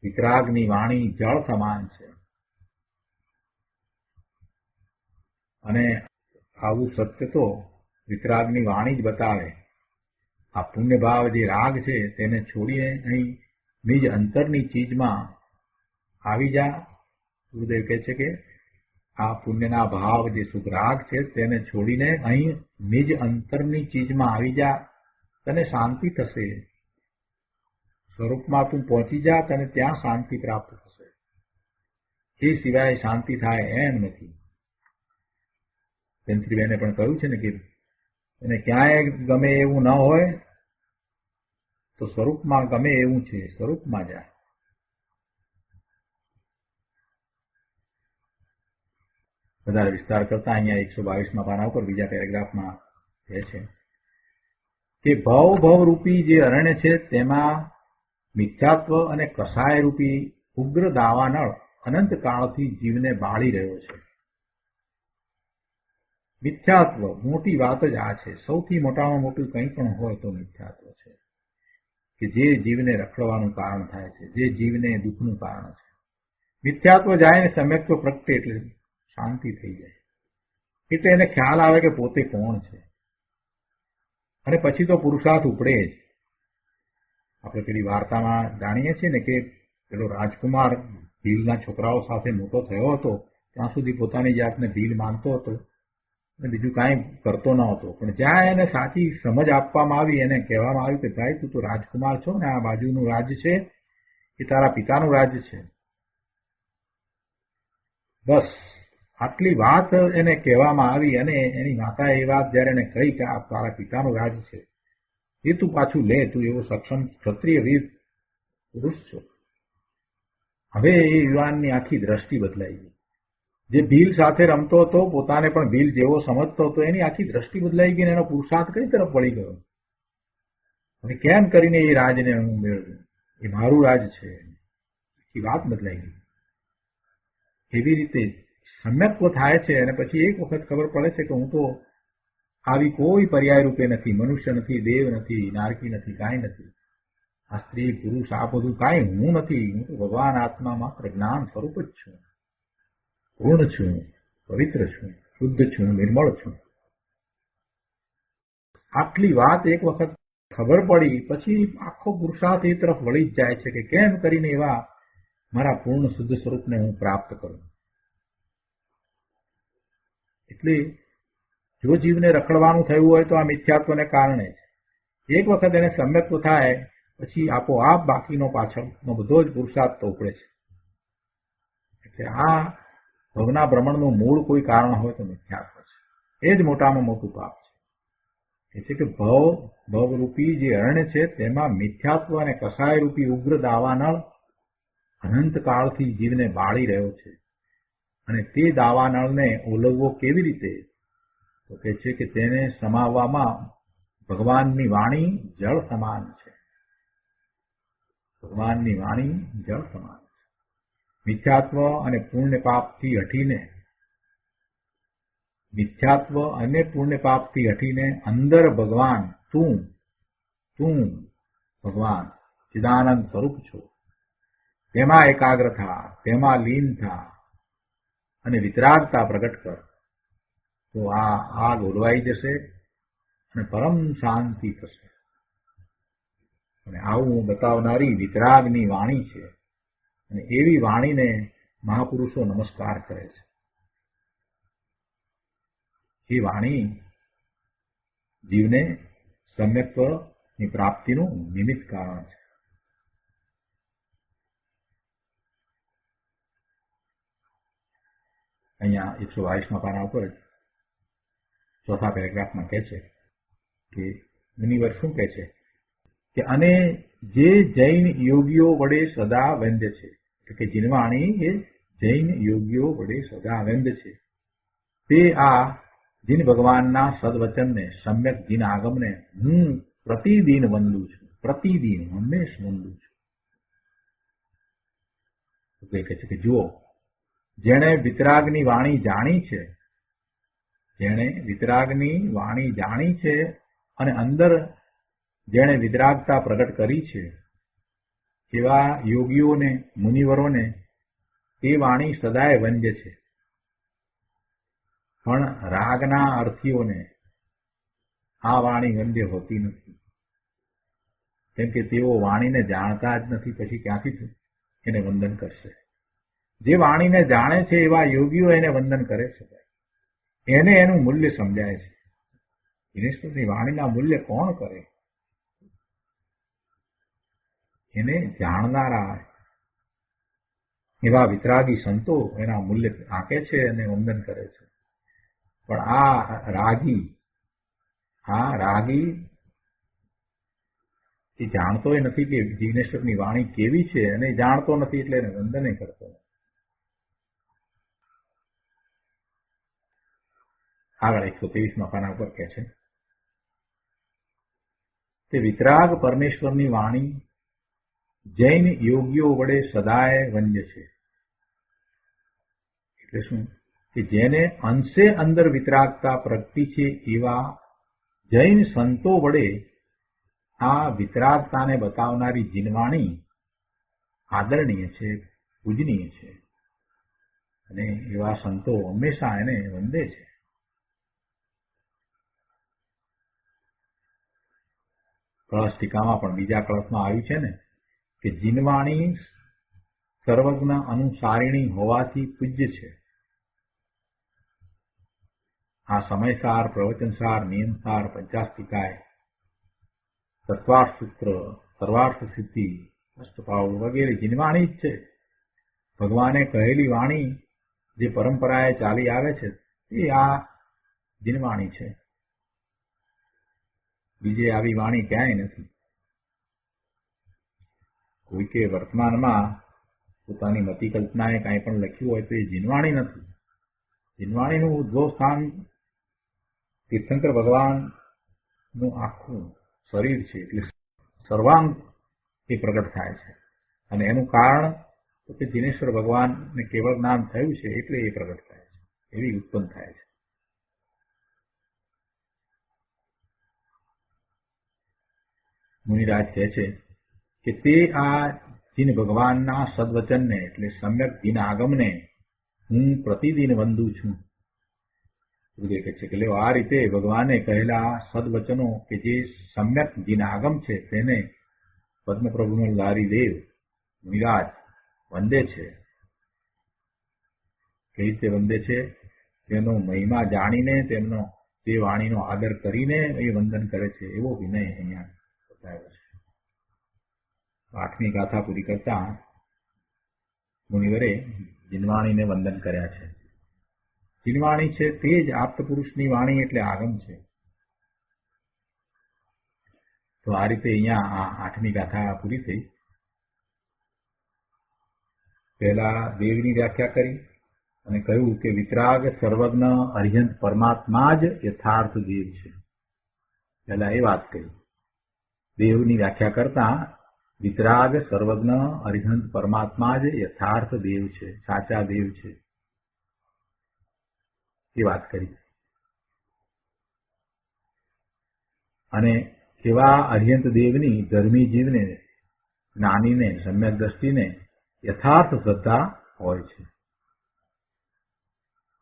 વિતરાગની વાણી જળ સમાન છે. અને આવું સત્ય તો વિતરાગની વાણી જ બતાવે. આ પુણ્ય ભાવ જે રાગ છે તેને છોડીને અહીં નિજ અંતરની ચીજમાં આવી જા. ગુરુદેવ કહે છે કે આ પુણ્યના ભાવ જે શુભ રાગ છે તેને છોડીને અહીં નિજ અંતરની ચીજમાં આવી જા, તને શાંતિ થશે. સ્વરૂપમાં તું પહોંચી જા, તને ત્યાં શાંતિ પ્રાપ્ત થશે. એ સિવાય શાંતિ થાય એમ નથી. ચંદ્રીબેને પણ કહ્યું છે ને કે એને ક્યાંય ગમે એવું ન હોય તો સ્વરૂપમાં ગમે એવું છે, સ્વરૂપમાં જા. વધારે વિસ્તાર કરતા અહીંયા 122માં પાના ઉપર બીજા પેરેગ્રાફમાં કહે છે કે ભવ રૂપી જે અરણ્ય છે તેમાં મિથ્યાત્વ અને કષાય રૂપી ઉગ્ર દાવાનળ અનંત કાળથી જીવને બાળી રહ્યો છે. મિથ્યાત્વ મોટી વાત જ આ છે. સૌથી મોટામાં મોટું કંઈ પણ હોય તો મિથ્યાત્વ છે કે જે જીવને રખડવાનું કારણ થાય છે, જે જીવને દુઃખનું કારણ છે. મિથ્યાત્વ જાય ને સમ્યક્ત્વ પ્રગટે એટલે શાંતિ થઈ જાય. એટલે એને ખ્યાલ આવે કે પોતે કોણ છે. અને પછી તો પુરુષાર્થ ઉપડે જ. આપણે પેલી વાર્તામાં જાણીએ છીએ ને કે પેલો રાજકુમાર ભીલના છોકરાઓ સાથે મોટો થયો હતો ત્યાં સુધી પોતાની જાતને ભીલ માનતો હતો અને બીજું કાંઈ કરતો ન હતો. પણ જ્યાં એને સાચી સમજ આપવામાં આવી, એને કહેવામાં આવ્યું કે ભાઈ તું તો રાજકુમાર છો ને, આ બાજુનું રાજ્ય છે એ તારા પિતાનું રાજ્ય છે. બસ આટલી વાત એને કહેવામાં આવી અને એની માતાએ એ વાત જયારે એને કહી કે આ તારા પિતાનું રાજ્ય છે, એ તું પાછું લે, તું એવો સક્ષમ ક્ષત્રિય વીર પુરુષ છો. હવે એ યુવાનની આખી દ્રષ્ટિ બદલાઈ ગઈ. જે ભીલ સાથે રમતો હતો, પોતાને પણ ભીલ જેવો સમજતો હતો, એની આખી દ્રષ્ટિ બદલાઈ ગઈ અને એનો પુરુષાર્થ કઈ તરફ વળી ગયો. અને કેમ કરીને એ રાજને હું મેળવ્યું, એ મારું રાજ છે, એ વાત બદલાઈ ગઈ. એવી રીતે સમ્યક્ત્વ થાય છે અને પછી એક વખત ખબર પડે છે કે હું તો આવી કોઈ પર્યાય રૂપે નથી, મનુષ્ય નથી, દેવ નથી, નારકી નથી, કાંઈ નથી. આ સ્ત્રી પુરુષ આ બધું કાંઈ હું નથી. હું તો ભગવાન આત્મા માત્ર જ્ઞાન સ્વરૂપ જ છું. પૂર્ણ છું, પવિત્ર છું, શુદ્ધ છું, નિર્મળ છું. આટલી વાત એક વખત ખબર પડી પછી આખો પુરુષાર્થ એ તરફ વળી જ જાય છે કે કેમ કરીને એવા મારા પૂર્ણ શુદ્ધ સ્વરૂપને હું પ્રાપ્ત કરું. એટલે જો જીવને રખડવાનું થયું હોય તો આ મિથ્યાત્વને કારણે છે. એક વખત એને સમ્યક્ત્વ થાય પછી આપોઆપ બાકીનો પાછળનો બધો જ પુરુષાર્થ તો ઉપડે છે. એટલે આ ભવના ભ્રમણનું મૂળ કોઈ કારણ હોય તો મિથ્યાત્વ છે. એ જ મોટામાં મોટું પાપ છે. એ છે કે ભવરૂપી જે અરણ્ય છે તેમાં મિથ્યાત્વ અને કસાય રૂપી ઉગ્ર દાવાનળ અનંત કાળથી જીવને બાળી રહ્યો છે. અને તે દાવાનળને ઓલવવો કેવી રીતે? તો કહે છે કે તેને સમાવવામાં ભગવાનની વાણી જળ સમાન છે. ભગવાનની વાણી જળ સમાન છે. મિથ્યાત્વ અને પુણ્ય પાપથી હટીને અંદર ભગવાન તું ભગવાન ચિદાનંદ સ્વરૂપ છો, તેમાં એકાગ્ર થા, તેમાં લીન થા અને વિતરાગતા પ્રગટ કર, તો આ આગ ઓલવાઈ જશે અને પરમ શાંતિ થશે. અને આવું બતાવનારી વિતરાગની વાણી છે. અને એવી વાણીને મહાપુરુષો નમસ્કાર કરે છે. એ વાણી જીવને સમ્યક્ત્વની પ્રાપ્તિનું નિમિત્ત કારણ છે. અહીંયા 122મા પાના ઉપર ચોથા પેરેગ્રાફમાં કહે છે કે મુનિવર શું કહે છે કે અને જે જૈન યોગીઓ વડે સદા વંદ્ય છે, એટલે કે જીનવાણી એ જૈન યોગીઓ વડે સદા વંદ્ય છે, તે આ જીન ભગવાનના સદવચનને સમ્યક જીન આગમને હું પ્રતિદિન વંદું છું, પ્રતિદિન હંમેશ વંદું છું. કહે છે કે જુઓ, જેણે વિતરાગની વાણી જાણી છે અને અંદર જેણે વિતરાગતા પ્રગટ કરી છે, એવા યોગીઓને, મુનિવરોને તે વાણી સદાય વંદ્ય છે. પણ રાગના અર્થીઓને આ વાણી વંદ્ય હોતી નથી, કેમ કે તેઓ વાણીને જાણતા જ નથી. પછી ક્યાંથી એને વંદન કરશે? જે વાણીને જાણે છે એવા યોગીઓ એને વંદન કરે છે. એને એનું મૂલ્ય સમજાય છે. ઈશ્વરની વાણીના મૂલ્ય કોણ કરે? એને જાણનારા એવા વિતરાગી સંતો એના મૂલ્ય આંકે છે અને વંદન કરે છે. પણ આ રાગી એ જાણતોય નથી કે જિગ્નેશ્વરની વાણી કેવી છે, અને જાણતો નથી એટલે એને વંદન કરતો નથી. આગળ 123મા પાના ઉપર કહે છે તે વિતરાગ પરમેશ્વરની વાણી જૈન યોગીઓ વડે સદાય વંદ્ય છે. એટલે શું? કે જેને અંશે અંદર વિતરાગતા પ્રગટી છે એવા જૈન સંતો વડે આ વિતરાગતાને બતાવનારી જીનવાણી આદરણીય છે, પૂજનીય છે. અને એવા સંતો હંમેશા એને વંદે છે. કળશ ટીકામાં પણ બીજા કળશમાં આવ્યું છે ને કે જીનવાણી સર્વજ્ઞ અનુસારિણી હોવાથી પૂજ્ય છે. આ સમયસાર, પ્રવચનસાર, નિયમસાર, પંચાસ્તિકાય, તત્વાર્થ સૂત્ર, સર્વાર્થ સિદ્ધિ, અષ્ટપાઉલ વગેરે જીનવાણી જ છે. ભગવાને કહેલી વાણી જે પરંપરાએ ચાલી આવે છે એ આ જીનવાણી છે. બીજે આવી વાણી ક્યાંય નથી. કોઈકે વર્તમાનમાં પોતાની મતિ કલ્પનાએ કાંઈ પણ લખ્યું હોય તો એ જીનવાણી નથી. જીનવાણીનું ઉદ્ભવ સ્થાન તીર્થંકર ભગવાનનું આખું શરીર છે, એટલે સર્વાંગ એ પ્રગટ થાય છે. અને એનું કારણ તો કે જીનેશ્વર ભગવાનને કેવળ જ્ઞાન થયું છે એટલે એ પ્રગટ થાય છે, એવી ઉત્પન્ન થાય છે. મુનિરાજ કહે છે કે તે આ જીન ભગવાનના સદવચનને એટલે સમ્યક જીન આગમને હું પ્રતિદિન વંદું છું. ગુરુદેવ કહે છે કે લ્યો, આ રીતે ભગવાને કહેલા સદવચનો કે જે સમ્યક જીન આગમ છે તેને પદ્મપ્રભુનો લારી દેવ મુનિરાજ વંદે છે. કઈ રીતે વંદે છે? તેનો મહિમા જાણીને તેમનો તે વાણીનો આદર કરીને એ વંદન કરે છે, એવો વિનય અહીંયા બતાવ્યો છે. 8મી ગાથા પૂરી કરતા મુનિવરે જીનવાણીને વંદન કર્યા છે. જીનવાણી છે તે જ આપ્ત પુરુષની વાણી એટલે આગમ છે. તો આ રીતે અહીંયા આ 8મી ગાથા પૂરી થઈ. પહેલા દેવની વ્યાખ્યા કરી અને કહ્યું કે વિતરાગ સર્વજ્ઞ અરિહંત પરમાત્મા જ યથાર્થ દેવ છે. પહેલા એ વાત કરી. દેવની વ્યાખ્યા કરતા વિતરાગ સર્વજ્ઞ અરિહંત પરમાત્મા જ યથાર્થ દેવ છે, સાચા દેવ છે, એ વાત કરી. અને એવા અરિહંત દેવની ધર્મી જીવને, જ્ઞાનીને, સમ્યક દ્રષ્ટિને યથાર્થ શ્રદ્ધા હોય છે.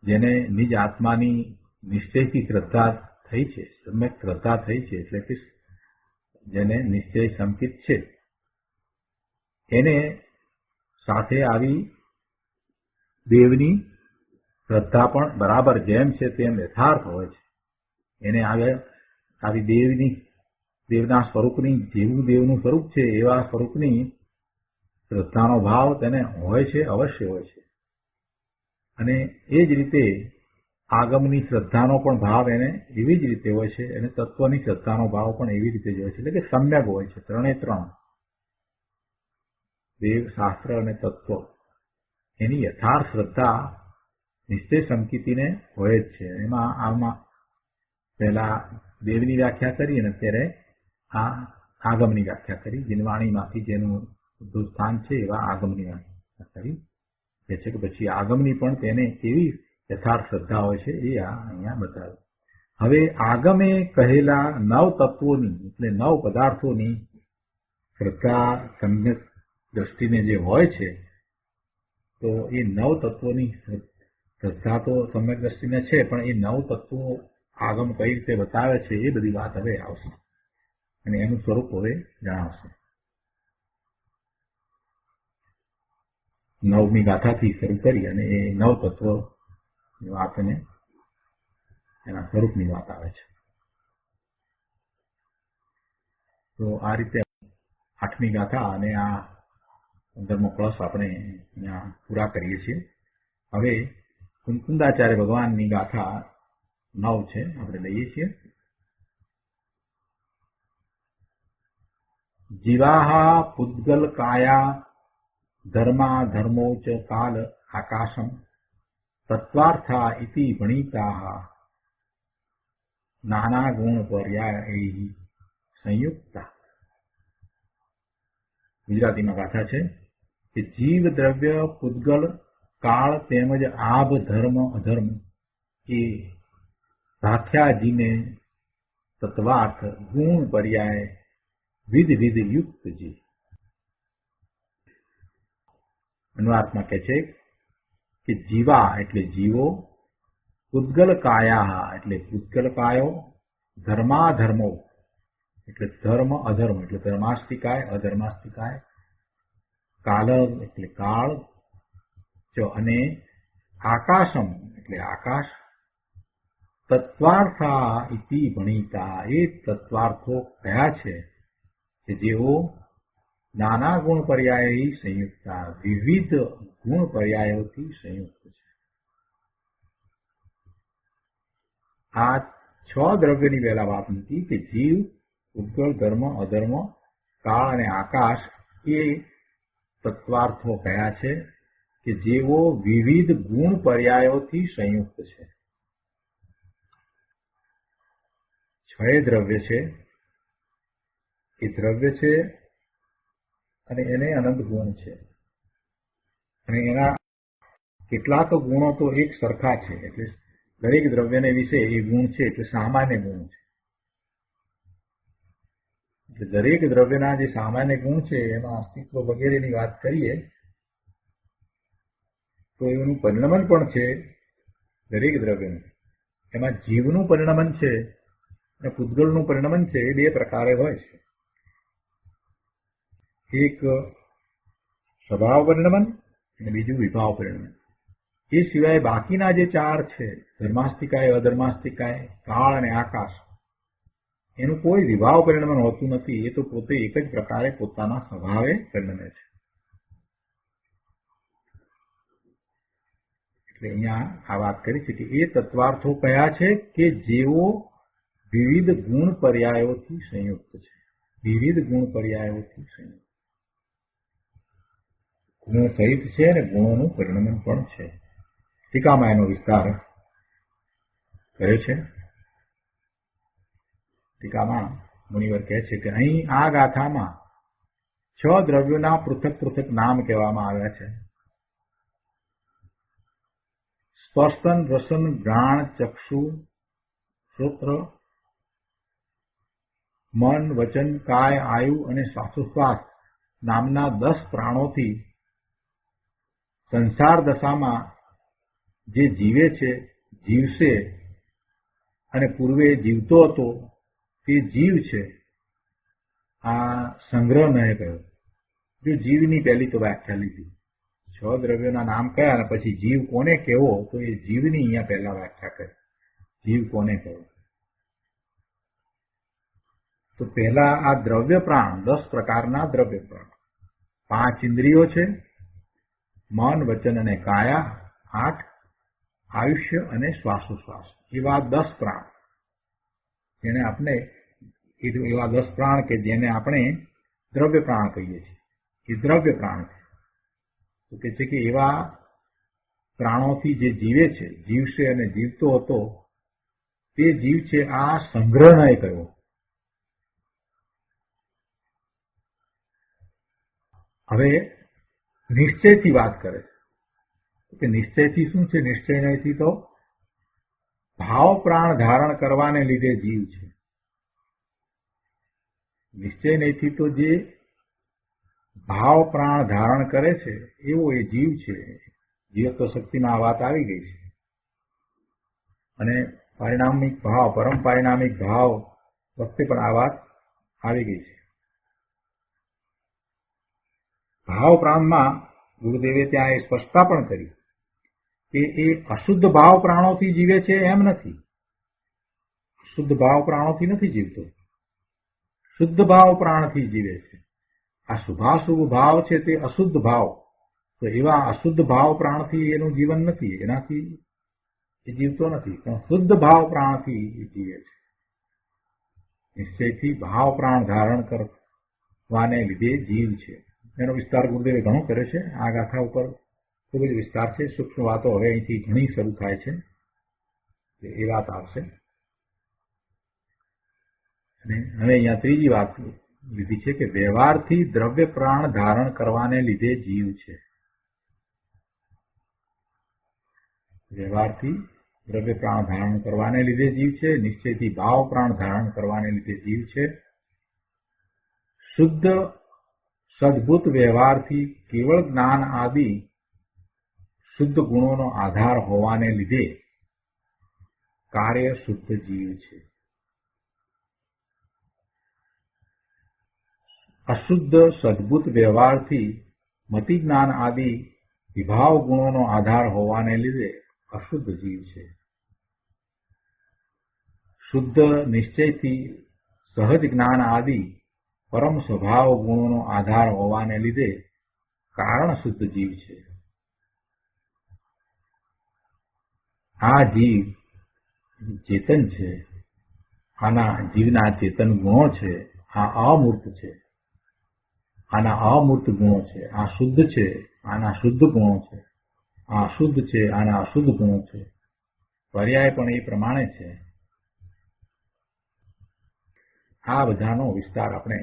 જેને નિજ આત્માની નિશ્ચયથી શ્રદ્ધા થઈ છે, સમ્યક શ્રદ્ધા થઈ છે, એટલે કે જેને નિશ્ચય સંકિત છે, એને સાથે આવી દેવની શ્રદ્ધા પણ બરાબર જેમ છે તેમ યથાર્થ હોય છે. એને આવી દેવના સ્વરૂપની, જેવું દેવનું સ્વરૂપ છે એવા સ્વરૂપની શ્રદ્ધાનો ભાવ તેને હોય છે, અવશ્ય હોય છે. અને એ જ રીતે આગમની શ્રદ્ધાનો પણ ભાવ એને એવી જ રીતે હોય છે, અને તત્વની શ્રદ્ધાનો ભાવ પણ એવી રીતે જ હોય છે, એટલે કે સમ્યક હોય છે. 3 દેવ, શાસ્ત્ર અને તત્વ એની યથાર્થ શ્રદ્ધા નિશ્ચય સંકિતિને હોય જ છે. એમાં આમાં પહેલા દેવની વ્યાખ્યા કરી અને અત્યારે આ આગમની વ્યાખ્યા કરી. જીનવાણીમાંથી જેનું ઉદ્ભવ સ્થાન છે એવા આગમની વ્યાખ્યા કરી. કે છે કે પછી આગમની પણ તેને કેવી યથાર્થ શ્રદ્ધા હોય છે એ અહીંયા બતાવ્યું. હવે આગમે કહેલા 9 તત્વોની એટલે 9 પદાર્થોની શ્રદ્ધા સમ્યક દ્રષ્ટિને જે હોય છે, તો એ 9 તત્વોની શ્રદ્ધા તો સમ્યક દ્રષ્ટિને છે, પણ એ 9 તત્વો આગમ કઈ રીતે બતાવે છે એ બધી વાત હવે આવશે અને એનું સ્વરૂપ હવે જણાવશે. 9મી ગાથાથી શરૂ કરી અને એ 9 તત્વ વાતને એના સ્વરૂપની વાત આવે છે. તો આ રીતે 8મી ગાથા અને આ 15મો કળશ આપણે અહીંયા પૂરા કરીએ છીએ. હવે કુંકુંદાચાર્ય ભગવાનની ગાથા 9 છે, આપણે લઈએ છીએ. જીવાહા પુદ્ગલ કાયા ધર્મા ધર્મોચ કાલ આકાશમ તત્વાર્થા ઇતિ ભણિતા નાના ગુણ પર્યાયૈ સંયુક્તા. ગુજરાતીમાં ગાથા છે કે જીવ, દ્રવ્ય, પુદ્ગલ, કાળ તેમજ આભ, ધર્મ, અધર્મ એ સાખ્યાજીને તત્વાર્થ ગુણ પર્યાય વિધ યુક્ત જી. અન્વાર્થમાં કહે છે કે જીવા એટલે જીવો, પુદ્ગલ કાયા એટલે પુદ્ગલ કાયો, ધર્માધર્મો એટલે ધર્મ અધર્મ એટલે ધર્માસ્તિકાય અધર્માસ્તિકાય, કાલ એટલે કાળ, અને આકાશમ એટલે આકાશ, તત્વાર્થા ઇતિ ભણિતા એ તત્વાર્થો કયા છે કે જેઓ નાના ગુણ પર્યાય સંયુક્તા વિવિધ ગુણ પર્યાયોથી સંયુક્ત છે. આ 6 દ્રવ્યની પહેલા વાત નથી કે જીવ, પુદ્ગલ, ધર્મ, અધર્મ, કાળ અને આકાશ એ તત્વાર્થો કયા છે કે જેઓ વિવિધ ગુણ પર્યાયોથી સંયુક્ત છે. 6 દ્રવ્ય છે, એ દ્રવ્ય છે અને એને અનંત ગુણ છે, અને એના કેટલાક ગુણો તો એક સરખા છે, એટલે દરેક દ્રવ્યને વિશે એ ગુણ છે એટલે સામાન્ય ગુણ છે. એટલે દરેક દ્રવ્યના જે સામાન્ય ગુણ છે એમાં અસ્તિત્વ વગેરેની વાત કરીએ તો એનું પરિણમન પણ છે દરેક દ્રવ્યનું. એમાં જીવનું પરિણમન છે અને પુદ્ગલનું પરિણમન છે, એ 2 પ્રકારે હોય છે. એક સ્વભાવ પરિણમન અને બીજું વિભાવ પરિણમન. એ સિવાય બાકીના જે ચાર છે, ધર્માસ્તિકાય, અધર્માસ્તિકાય, કાળ અને આકાશ, એનું કોઈ વિભાવ પરિણમન હોતું નથી. એ તો પોતે એક જ પ્રકારે પોતાના સ્વભાવે પરિણમે છે. એટલે અહીંયા આ વાત કરી છે કે એ તત્વાર્થો કયા છે કે જેઓ વિવિધ ગુણ પર્યાયોથી સંયુક્ત છે. વિવિધ ગુણ પર્યાયોથી સંયુક્ત, ગુણ સહિત છે અને ગુણોનું પરિણમન પણ છે. ટીકામાં એનો વિસ્તાર કરે છે. ટીકામાં મુનિવર કહે છે કે અહીં આ ગાથામાં 6 દ્રવ્યોના પૃથક પૃથક નામ કહેવામાં આવ્યા છે. સ્પર્શન, રસન, ઘ્રાણ, ચક્ષુ, શ્રોત્ર, મન, વચન, કાય, આયુ અને શ્વાસોશ્વાસ નામના 10 પ્રાણોથી સંસાર દશામાં જે જીવે છે, જીવશે અને પૂર્વે જીવતો હતો તે જીવ છે. આ સંગ્રહ નહે કહ્યો. જો જીવની પહેલી તો વ્યાખ્યા લીધી, 6 દ્રવ્યોના નામ કયા અને પછી જીવ કોને કહેવો, તો એ જીવની અહીંયા પહેલા વ્યાખ્યા કરી. જીવ કોને કહેવો? તો પહેલા આ દ્રવ્ય પ્રાણ, 10 પ્રકારના દ્રવ્ય પ્રાણ, 5 ઇન્દ્રિયો છે, મન, વચન અને કાયા 8, આયુષ્ય અને શ્વાસોશ્વાસ, એવા 10 પ્રાણ. જેને આપણે એવા 10 પ્રાણ કે જેને આપણે દ્રવ્ય પ્રાણ કહીએ છીએ, એ દ્રવ્ય પ્રાણ છે. તો કે છે કે એવા પ્રાણોથી જે જીવે છે, જીવશે અને જીવતો હતો તે જીવ છે. આ સંગ્રહ નહીં કર્યો. હવે નિશ્ચયથી વાત કરે છે કે નિશ્ચયથી શું છે? નિશ્ચય નહીંથી તો ભાવ પ્રાણ ધારણ કરવાને લીધે જીવ છે. નિશ્ચય નહીંથી તો જે ભાવ પ્રાણ ધારણ કરે છે એવો એ જીવ છે. જીવત્વ શક્તિમાં આ વાત આવી ગઈ છે. અને પારિણામિક ભાવ, પરમ પારિણામિક ભાવ વખતે પણ આ વાત આવી ગઈ છે. ભાવ પ્રાણમાં ગુરુદેવે ત્યાં એ સ્પષ્ટતા પણ કરી કે એ અશુદ્ધ ભાવ પ્રાણોથી જીવે છે એમ નથી. શુદ્ધ ભાવ પ્રાણોથી નથી જીવતો, શુદ્ધ ભાવ પ્રાણથી જીવે છે. આ શુભાશુભ ભાવ છે તે અશુદ્ધ ભાવ, તો એવા અશુદ્ધ ભાવ પ્રાણથી એનું જીવન નથી, એનાથી એ જીવતો નથી, પણ શુદ્ધ ભાવ પ્રાણથી એ જીવે છે. નિશ્ચયથી ભાવ પ્રાણ ધારણ કરવાને લીધે જીવ છે. એનો વિસ્તાર ગુરુદેવે ઘણો કર્યો છે. આ ગાથા ઉપર ખૂબ જ વિસ્તાર છે. સૂક્ષ્મ વાતો હવે અહીંથી ઘણી શરૂ થાય છે. એ વાત આવશે. અને હવે અહીંયા ત્રીજી વાત લીધી છે કે વ્યવહારથી દ્રવ્ય પ્રાણ ધારણ કરવાને લીધે જીવ છે. વ્યવહારથી દ્રવ્ય પ્રાણ ધારણ કરવાને લીધે જીવ છે. નિશ્ચયથી ભાવ પ્રાણ ધારણ કરવાને લીધે જીવ છે. શુદ્ધ સદભૂત વ્યવહારથી કેવળ જ્ઞાન આદિ શુદ્ધ ગુણોનો આધાર હોવાને લીધે કાર્ય શુદ્ધ જીવ છે. અશુદ્ધ સદભૂત વ્યવહારથી મતિ જ્ઞાન આદિ વિભાવ ગુણોનો આધાર હોવાને લીધે અશુદ્ધ જીવ છે. શુદ્ધ નિશ્ચયથી સહજ જ્ઞાન આદિ પરમ સ્વભાવ ગુણોનો આધાર હોવાને લીધે કારણ શુદ્ધ જીવ છે. આ જીવ ચેતન છે. આના જીવના ચેતન ગુણો છે. આ અમૂર્ત છે. આના અમૂર્ત ગુણો છે. આ શુદ્ધ છે. આના શુદ્ધ ગુણો છે. આ અશુદ્ધ છે. આના અશુદ્ધ ગુણો છે. પર્યાય પણ એ પ્રમાણે છે. આ બધાનો વિસ્તાર આપણે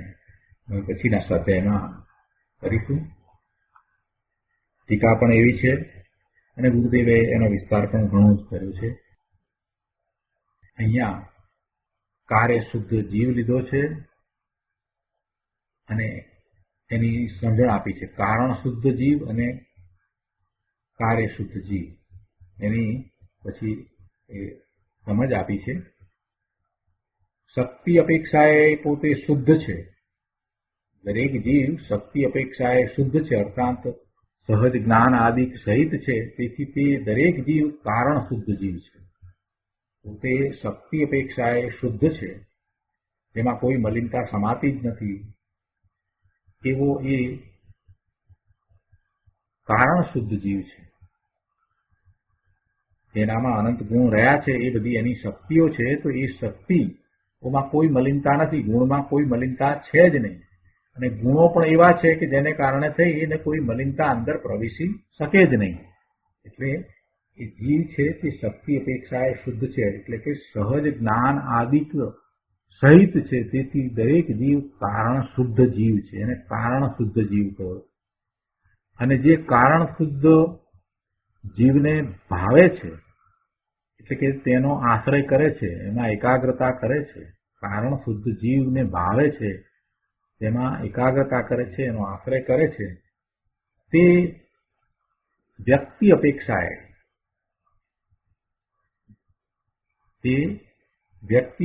પછીના સ્વાધ્યાયમાં કરીશું. ટીકા પણ એવી છે અને ગુરુદેવે એનો વિસ્તાર પણ ઘણો જ કર્યો છે. અહીંયા કાર્ય શુદ્ધ જીવ લીધો છે અને એની સમજણ આપી છે. કારણ શુદ્ધ જીવ અને કાર્ય શુદ્ધ જીવ, એની પછી એ સમજ આપી છે. શક્તિ અપેક્ષાએ પોતે શુદ્ધ છે. દરેક જીવ શક્તિ અપેક્ષાએ શુદ્ધ છે, અર્થાત સહજ જ્ઞાન આદિ સહિત છે, તેથી તે દરેક જીવ કારણ શુદ્ધ જીવ છે. પોતે શક્તિ અપેક્ષાએ શુદ્ધ છે, તેમાં કોઈ મલિનતા સમાતી જ નથી, એવો એ કારણ શુદ્ધ જીવ છે. તેનામાં અનંત ગુણ રહ્યા છે, એ બધી એની શક્તિઓ છે, તો એ શક્તિઓમાં કોઈ મલિનતા નથી, ગુણમાં કોઈ મલિનતા છે જ નહીં. અને ગુણો પણ એવા છે કે જેને કારણે થઈ એને કોઈ મલિનતા અંદર પ્રવેશી શકે જ નહીં. એટલે એ જીવ છે તે શક્તિ અપેક્ષાએ શુદ્ધ છે, એટલે કે સહજ જ્ઞાન આદિક સહિત છે, તેથી દરેક જીવ કારણ શુદ્ધ જીવ છે, એને કારણ શુદ્ધ જીવ કહો. અને જે કારણ શુદ્ધ જીવને ભાવે છે, એટલે કે તેનો આશ્રય કરે છે, એમાં એકાગ્રતા કરે છે, કારણ શુદ્ધ જીવને ભાવે છે, તેમાં એકાગ્રતા કરે છે, એનો આશ્રય કરે છે, તે વ્યક્તિ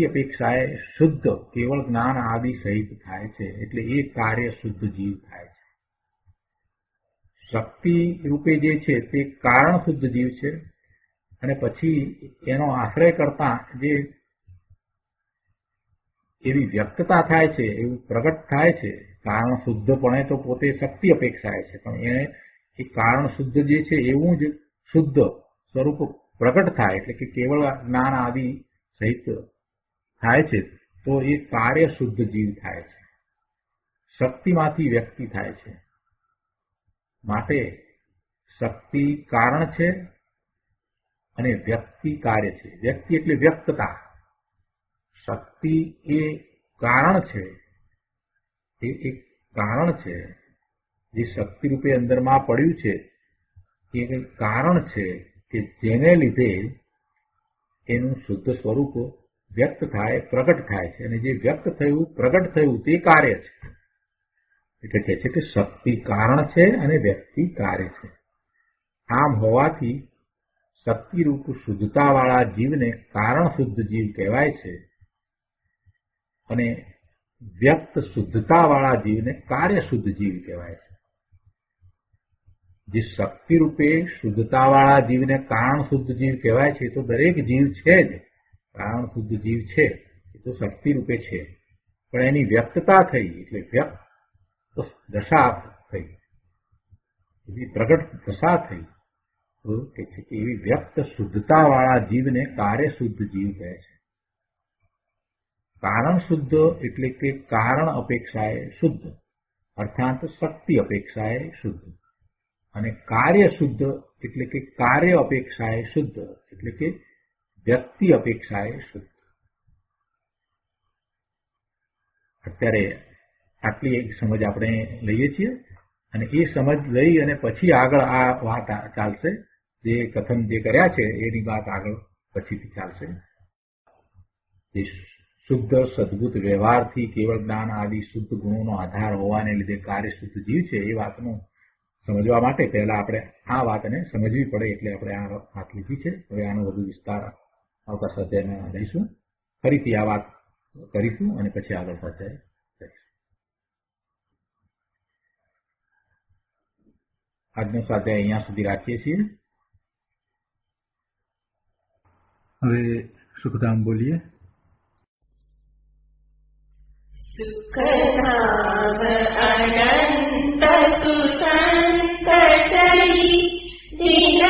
અપેક્ષાએ શુદ્ધ કેવળ જ્ઞાન આદિ સહિત થાય છે, એટલે એ કાર્ય શુદ્ધ જીવ થાય છે. શક્તિ રૂપે જે છે તે કારણ શુદ્ધ જીવ છે, અને પછી એનો આશ્રય કરતા જે એવી વ્યક્તતા થાય છે, એવું પ્રગટ થાય છે. કારણ શુદ્ધપણે તો પોતે શક્તિ અપેક્ષાએ છે, પણ એ કારણ શુદ્ધ જે છે એવું જ શુદ્ધ સ્વરૂપ પ્રગટ થાય, એટલે કે કેવળ જ્ઞાન આદિ સહિત થાય છે, તો એ કાર્ય શુદ્ધ જીવ થાય છે. શક્તિમાંથી વ્યક્તિ થાય છે. માટે શક્તિ કારણ છે અને વ્યક્તિ કાર્ય છે. વ્યક્તિ એટલે વ્યક્તતા. શક્તિ એ કારણ છે, એ એક કારણ છે. જે શક્તિ રૂપે અંદરમાં પડ્યું છે એ એક કારણ છે કે જેને લીધે એનું શુદ્ધ સ્વરૂપ વ્યક્ત થાય, પ્રગટ થાય છે. અને જે વ્યક્ત થયું, પ્રગટ થયું તે કાર્ય છે. એટલે કહે છે કે શક્તિ કારણ છે અને વ્યક્તિ કાર્ય છે. આમ હોવાથી શક્તિરૂપ શુદ્ધતાવાળા જીવને કારણ શુદ્ધ જીવ કહેવાય છે, અને વ્યક્ત શુદ્ધતાવાળા જીવને કાર્ય શુદ્ધ જીવ કહેવાય છે. જે શક્તિ રૂપે શુદ્ધતાવાળા જીવને કારણ શુદ્ધ જીવ કહેવાય છે, તો દરેક જીવ છે જ કારણ શુદ્ધ જીવ છે, એ તો શક્તિ રૂપે છે. પણ એની વ્યક્તતા થઈ, એટલે વ્યક્ત દશા થઈ, એવી પ્રગટ દશા થઈ, તો કે છે કે એવી વ્યક્ત શુદ્ધતાવાળા જીવને કાર્ય શુદ્ધ જીવ કહે છે. કારણ શુદ્ધ એટલે કે કારણ અપેક્ષાએ શુદ્ધ, અર્થાત શક્તિ અપેક્ષાએ શુદ્ધ. અને કાર્ય શુદ્ધ એટલે કે કાર્ય અપેક્ષાએ શુદ્ધ, એટલે કે વ્યક્તિ અપેક્ષાએ શુદ્ધ. અત્યારે આટલી એક સમજ આપણે લઈએ છીએ, અને એ સમજ લઈ અને પછી આગળ આ વાત ચાલશે. જે કથન જે કર્યા છે એની વાત આગળ પછીથી ચાલશે. જે શુદ્ધ સદભૂત વ્યવહારથી કેવળ જ્ઞાન આદિ શુદ્ધ ગુણોનો આધાર હોવાને લીધે કાર્ય શુદ્ધ જીવ છે, એ વાતનું સમજવા માટે પહેલા આપણે આ વાતને સમજવી પડે, એટલે આપણે આ વાત લીધી છે. હવે આનો વધુ વિસ્તાર આવતા સ્વાધ્યાયમાં લઈશું. ફરીથી આ વાત કરીશું અને પછી આગળ સ્વાધ્યાય કરીશું. આજનો સ્વાધ્યાય અહીંયા સુધી રાખીએ છીએ. હવે સુખધામ બોલીએ. સુખધામ અનંત સુસંત ચરી દિન